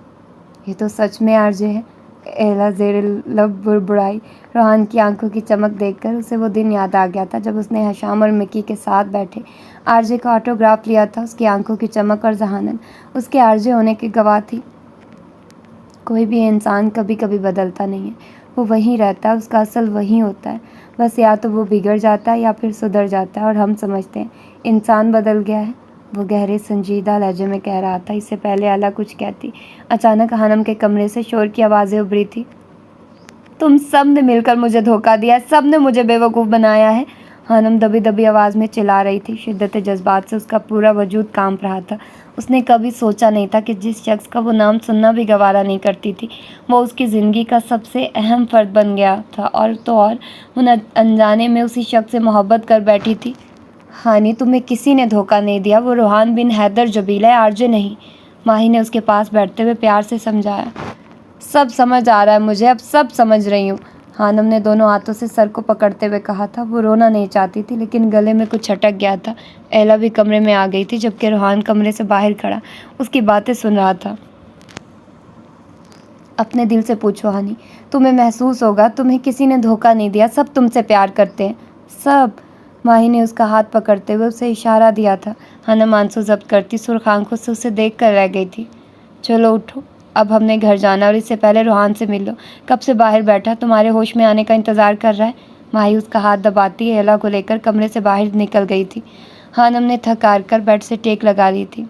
Speaker 1: یہ تو سچ میں آرجے ہے، ایلا زیر لب بڑبڑائی۔ روحان کی آنکھوں کی چمک دیکھ کر اسے وہ دن یاد آ گیا تھا جب اس نے حشام اور مکی کے ساتھ بیٹھے آرجے کا آٹوگراف لیا تھا۔ اس کی آنکھوں کی چمک اور ذہانت اس کے آرجے ہونے کی گواہ تھی۔ کوئی بھی انسان کبھی کبھی بدلتا نہیں ہے، وہ وہیں رہتا ہے، اس کا اصل وہیں ہوتا ہے، بس یا تو وہ بگڑ جاتا ہے یا پھر سدھر جاتا ہے، اور ہم سمجھتے ہیں انسان بدل گیا ہے۔ وہ گہرے سنجیدہ لہجے میں کہہ رہا تھا۔ اس سے پہلے ایلا کچھ کہتی، اچانک ہانم کے کمرے سے شور کی آوازیں ابھری تھی۔ تم سب نے مل کر مجھے دھوکہ دیا ہے، سب نے مجھے بے وقوف بنایا ہے، ہانم دبی دبی آواز میں چلا رہی تھی۔ شدت جذبات سے اس کا پورا وجود کانپ رہا تھا۔ اس نے کبھی سوچا نہیں تھا کہ جس شخص کا وہ نام سننا بھی گوارا نہیں کرتی تھی، وہ اس کی زندگی کا سب سے اہم فرد بن گیا تھا، اور وہ انجانے میں اسی شخص سے محبت کر بیٹھی تھی۔ ہانی تمہیں کسی نے دھوکہ نہیں دیا، وہ روحان بن حیدر جبیل ہے، آرجے نہیں، ماہی نے اس کے پاس بیٹھتے ہوئے پیار سے سمجھایا۔ سب سمجھ آ رہا ہے مجھے، اب سب سمجھ رہی ہوں، ہانم نے دونوں ہاتھوں سے سر کو پکڑتے ہوئے کہا تھا۔ وہ رونا نہیں چاہتی تھی، لیکن گلے میں کچھ اٹک گیا تھا۔ ایلا بھی کمرے میں آ گئی تھی، جبکہ روحان کمرے سے باہر کھڑا اس کی باتیں سن رہا تھا۔ اپنے دل سے پوچھو ہانی، تمہیں محسوس ہوگا تمہیں کسی نے دھوکہ نہیں دیا، سب تم سے پیار کرتے ہیں، سب۔ ماہی نے اس کا ہاتھ پکڑتے ہوئے اسے اشارہ دیا تھا۔ ہانم آنسو ضبط کرتی سرخ آنکھوں سے اسے دیکھ کر رہ گئی تھی۔ چلو اٹھو، اب ہم نے گھر جانا، اور اس سے پہلے روحان سے مل لو، کب سے باہر بیٹھا تمہارے ہوش میں آنے کا انتظار کر رہا ہے۔ ماہی اس کا ہاتھ دباتی ایلا کو لے کر کمرے سے باہر نکل گئی تھی۔ ہانم نے تھک ہار کر بیڈ سے ٹیک لگا لی تھی۔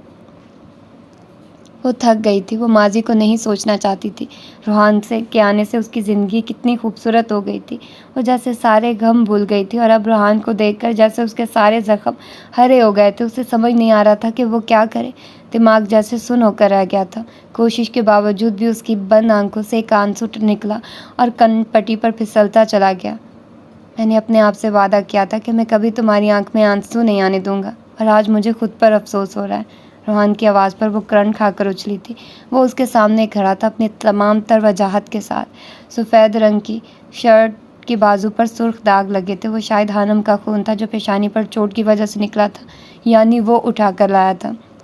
Speaker 1: وہ تھک گئی تھی، وہ ماضی کو نہیں سوچنا چاہتی تھی۔ روحان کے آنے سے اس کی زندگی کتنی خوبصورت ہو گئی تھی۔ وہ جیسے سارے غم بھول گئی تھی، اور اب روحان کو دیکھ کر جیسے اس کے سارے زخم ہرے ہو گئے تھے۔ اسے سمجھ نہیں آ رہا تھا کہ وہ کیا کرے، دماغ جیسے سن ہو کر رہ گیا تھا۔ کوشش کے باوجود بھی اس کی بند آنکھوں سے ایک آنسو نکلا اور کن پٹی پر پھسلتا چلا گیا۔ میں نے اپنے آپ سے وعدہ کیا تھا کہ میں کبھی تمہاری آنکھ میں آنسو نہیں آنے دوں گا، اور آج مجھے خود پر افسوس ہو رہا ہے۔ روحان کی آواز پر وہ کرن کھا کر اچھلی تھی۔ وہ اس کے سامنے کھڑا تھا اپنی تمام تر وجاہت کے ساتھ۔ سفید رنگ کی شرٹ کی بازو پر سرخ داغ لگے تھے، وہ شاید ہانم کا خون تھا جو پیشانی پر چوٹ کی وجہ سے نکلا تھا، یعنی وہ اٹھا کر لایا تھا۔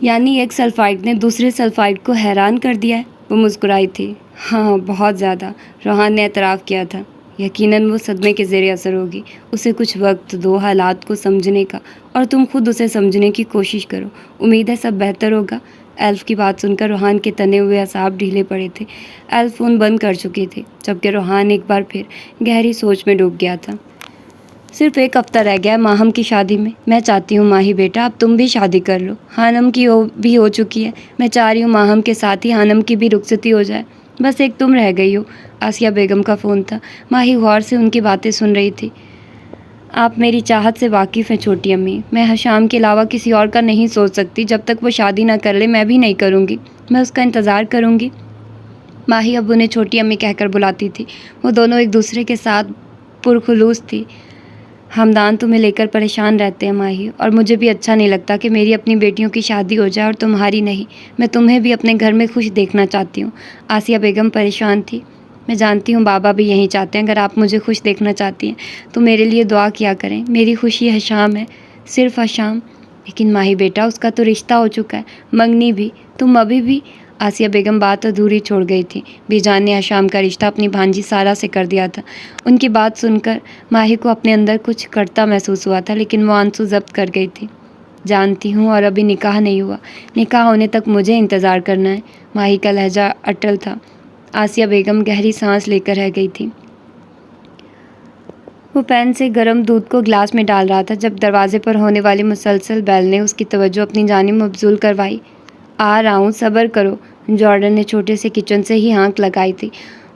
Speaker 1: یعنی ایک سلفائڈ نے دوسرے سلفائڈ کو حیران کر دیا ہے؟ وہ مسکرائی تھی۔ ہاں، بہت زیادہ، روحان نے اعتراف کیا تھا۔ یقیناً وہ صدمے کے زیر اثر ہوگی۔ اسے کچھ وقت دو حالات کو سمجھنے کا، اور تم خود اسے سمجھنے کی کوشش کرو۔ امید ہے سب بہتر ہوگا۔ ایلف کی بات سن کر روحان کے تنے ہوئے اعصاب ڈھیلے پڑے تھے۔ ایلف فون بند کر چکی تھی، جبکہ روحان ایک بار پھر گہری سوچ میں ڈوب گیا تھا۔ صرف ایک ہفتہ رہ گیا ہے ماہم کی شادی میں۔ میں چاہتی ہوں ماہی بیٹا اب تم بھی شادی کر لو۔ ہانم کی بھی ہو چکی ہے۔ میں چاہ رہی ہوں ماہم کے ساتھ ہی ہانم کی بھی رخصتی ہو جائے۔ بس ایک تم رہ گئی ہو۔ آسیہ بیگم کا فون تھا۔ ماہی غور سے ان کی باتیں سن رہی تھی۔ آپ میری چاہت سے واقف ہیں چھوٹی امی۔ میں حشام کے علاوہ کسی اور کا نہیں سوچ سکتی۔ جب تک وہ شادی نہ کر لے میں بھی نہیں کروں گی۔ میں اس کا انتظار کروں گی۔ ماہی اب انہیں چھوٹی امی کہہ کر بلاتی تھی۔ وہ دونوں ایک دوسرے کے ساتھ پرخلوص تھی۔ ہمدان تمہیں لے کر پریشان رہتے ہیں ماہی، اور مجھے بھی اچھا نہیں لگتا کہ میری اپنی بیٹیوں کی شادی ہو جائے اور تمہاری نہیں۔ میں تمہیں بھی اپنے گھر میں خوش دیکھنا چاہتی ہوں۔ آسیہ بیگم پریشان تھی۔ میں جانتی ہوں بابا بھی یہی چاہتے ہیں۔ اگر آپ مجھے خوش دیکھنا چاہتی ہیں تو میرے لیے دعا کیا کریں۔ میری خوشی حشام ہے، صرف حشام۔ لیکن ماہی بیٹا اس کا تو رشتہ ہو چکا ہے، منگنی بھی۔ تم ابھی بھی… آسیہ بیگم بات ادھوری چھوڑ گئی تھی۔ بی جان نے حشام کا رشتہ اپنی بھانجی سارا سے کر دیا تھا۔ ان کی بات سن کر ماہی کو اپنے اندر کچھ کڑتا محسوس ہوا تھا، لیکن وہ آنسو ضبط کر گئی تھی۔ جانتی ہوں، اور ابھی نکاح نہیں ہوا۔ نکاح ہونے تک مجھے انتظار کرنا ہے۔ ماہی کا لہجہ اٹل تھا۔ آسیہ بیگم گہری سانس لے کر رہ گئی تھی۔ وہ پین سے گرم دودھ کو گلاس میں ڈال رہا تھا جب دروازے پر ہونے والی مسلسل بیل نے اس کی توجہ اپنی جانب مبذول کروائی۔ آ رہا ہوں، صبر کرو۔ جارڈن نے چھوٹے سے کچن سے ہی ہانک لگائی تھی۔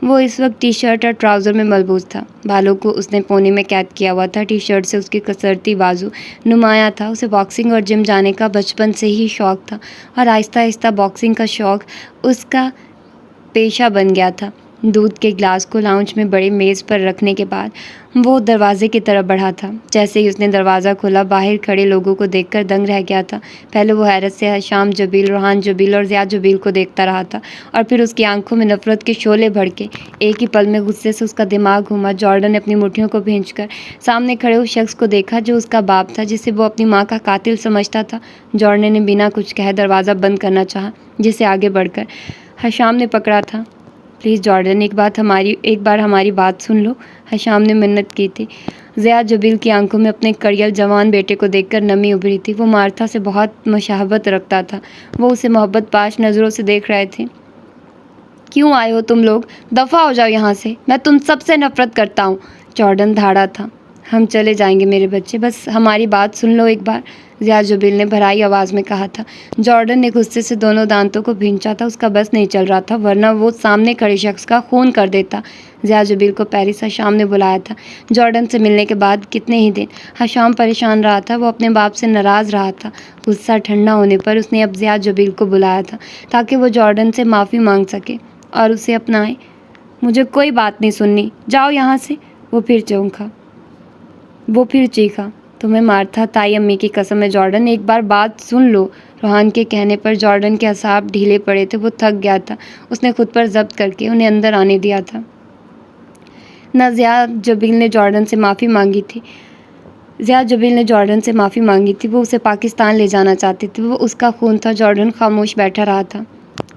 Speaker 1: وہ اس وقت ٹی شرٹ اور ٹراؤزر میں ملبوس تھا۔ بالوں کو اس نے پونے میں قید کیا ہوا تھا۔ ٹی شرٹ سے اس کی کسرتی بازو نمایاں تھا۔ اسے باکسنگ اور جم جانے کا بچپن سے ہی شوق تھا، اور آہستہ آہستہ باکسنگ کا شوق اس کا پیشہ بن گیا تھا۔ دودھ کے گلاس کو لاؤنج میں بڑے میز پر رکھنے کے بعد وہ دروازے کی طرف بڑھا تھا۔ جیسے ہی اس نے دروازہ کھولا، باہر کھڑے لوگوں کو دیکھ کر دنگ رہ گیا تھا۔ پہلے وہ حیرت سے حشام جبیل، روحان جبیل اور ضیاء جبیل کو دیکھتا رہا تھا، اور پھر اس کی آنکھوں میں نفرت کے شعلے بھڑکے۔ ایک ہی پل میں غصے سے اس کا دماغ گھوما۔ جارڈن نے اپنی مٹھیوں کو بھینچ کر سامنے کھڑے اس شخص کو دیکھا جو اس کا باپ تھا، جسے وہ اپنی ماں کا قاتل سمجھتا تھا۔ جارڈن نے بنا کچھ کہے دروازہ بند کرنا چاہا، جسے آگے بڑھ کر حشام نے پکڑا تھا۔ پلیز جارڈن، ایک بار ہماری بات سن لو، حشام نے منت کی تھی۔ ضیاء جبیل کی آنکھوں میں اپنے کڑیل جوان بیٹے کو دیکھ کر نمی ابھری تھی۔ وہ مارتھا سے بہت مشابہت رکھتا تھا۔ وہ اسے محبت پاش نظروں سے دیکھ رہے تھے۔ کیوں آئے ہو تم لوگ؟ دفع ہو جاؤ یہاں سے، میں تم سب سے نفرت کرتا ہوں۔ جارڈن دھاڑا تھا۔ ہم چلے جائیں گے میرے بچے، بس ہماری بات سن لو ایک بار، ضیاء جبیل نے بھرائی آواز میں کہا تھا۔ جارڈن نے غصے سے دونوں دانتوں کو بھینچا تھا۔ اس کا بس نہیں چل رہا تھا، ورنہ وہ سامنے کھڑے شخص کا خون کر دیتا۔ ضیاء جبیل کو پیرس حشام نے بلایا تھا۔ جارڈن سے ملنے کے بعد کتنے ہی دن حشام پریشان رہا تھا۔ وہ اپنے باپ سے ناراض رہا تھا۔ غصہ ٹھنڈا ہونے پر اس نے اب ضیاء جبیل کو بلایا تھا تاکہ وہ جارڈن سے معافی مانگ سکے اور اسے اپنائے۔ مجھے کوئی بات نہیں سننی، جاؤ یہاں سے۔ وہ پھر چیخا، تمہیں مارتھا تائی امی کی قسم ہے جارڈن، ایک بار بات سن لو۔ روحان کے کہنے پر جارڈن کے اعصاب ڈھیلے پڑے تھے۔ وہ تھک گیا تھا۔ اس نے خود پر ضبط کر کے انہیں اندر آنے دیا تھا۔ نہ ضیاء جبیل نے جارڈن سے معافی مانگی تھی۔ وہ اسے پاکستان لے جانا چاہتے تھے۔ وہ اس کا خون تھا۔ جارڈن خاموش بیٹھا رہا تھا۔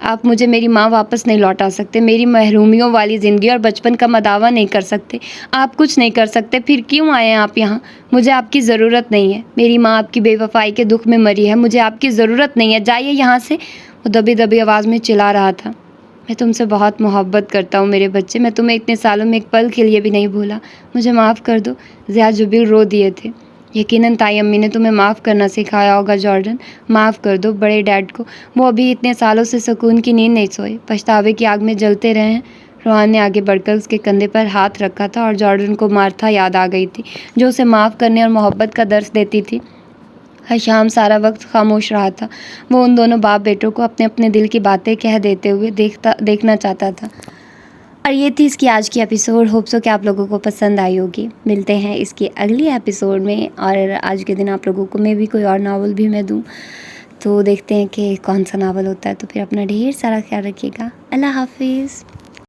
Speaker 1: آپ مجھے میری ماں واپس نہیں لوٹا سکتے، میری محرومیوں والی زندگی اور بچپن کا مداوع نہیں کر سکتے، آپ کچھ نہیں کر سکتے۔ پھر کیوں آئے ہیں آپ یہاں؟ مجھے آپ کی ضرورت نہیں ہے۔ میری ماں آپ کی بے وفائی کے دکھ میں مری ہے، مجھے آپ کی ضرورت نہیں ہے، جائیے یہاں سے۔ وہ دبی دبی آواز میں چلا رہا تھا۔ میں تم سے بہت محبت کرتا ہوں میرے بچے، میں تمہیں اتنے سالوں میں ایک پل کے لیے بھی نہیں بھولا، مجھے معاف کر دو۔ ضیاء جبیل رو دیے تھے۔ یقیناً تائی امی نے تمہیں معاف کرنا سکھایا ہوگا جارڈن، معاف کر دو بڑے ڈیڈ کو، وہ ابھی اتنے سالوں سے سکون کی نیند نہیں سوئے، پچھتاوے کی آگ میں جلتے رہے ہیں۔ روحان نے آگے بڑھ کر اس کے کندھے پر ہاتھ رکھا تھا، اور جارڈن کو مارتھا یاد آ گئی تھی جو اسے معاف کرنے اور محبت کا درس دیتی تھی۔ حشام سارا وقت خاموش رہا تھا۔ وہ ان دونوں باپ بیٹوں کو اپنے اپنے دل کی باتیں کہہ دیتے ہوئے دیکھنا چاہتا تھا۔ اور یہ تھی اس کی آج کی ایپیسوڈ۔ ہوپ سو کہ آپ لوگوں کو پسند آئی ہوگی۔ ملتے ہیں اس کی اگلی ایپیسوڈ میں، اور آج کے دن آپ لوگوں کو میں بھی کوئی اور ناول بھی میں دوں، تو دیکھتے ہیں کہ کون سا ناول ہوتا ہے۔ تو پھر اپنا ڈھیر سارا خیال رکھیے گا۔ اللہ حافظ۔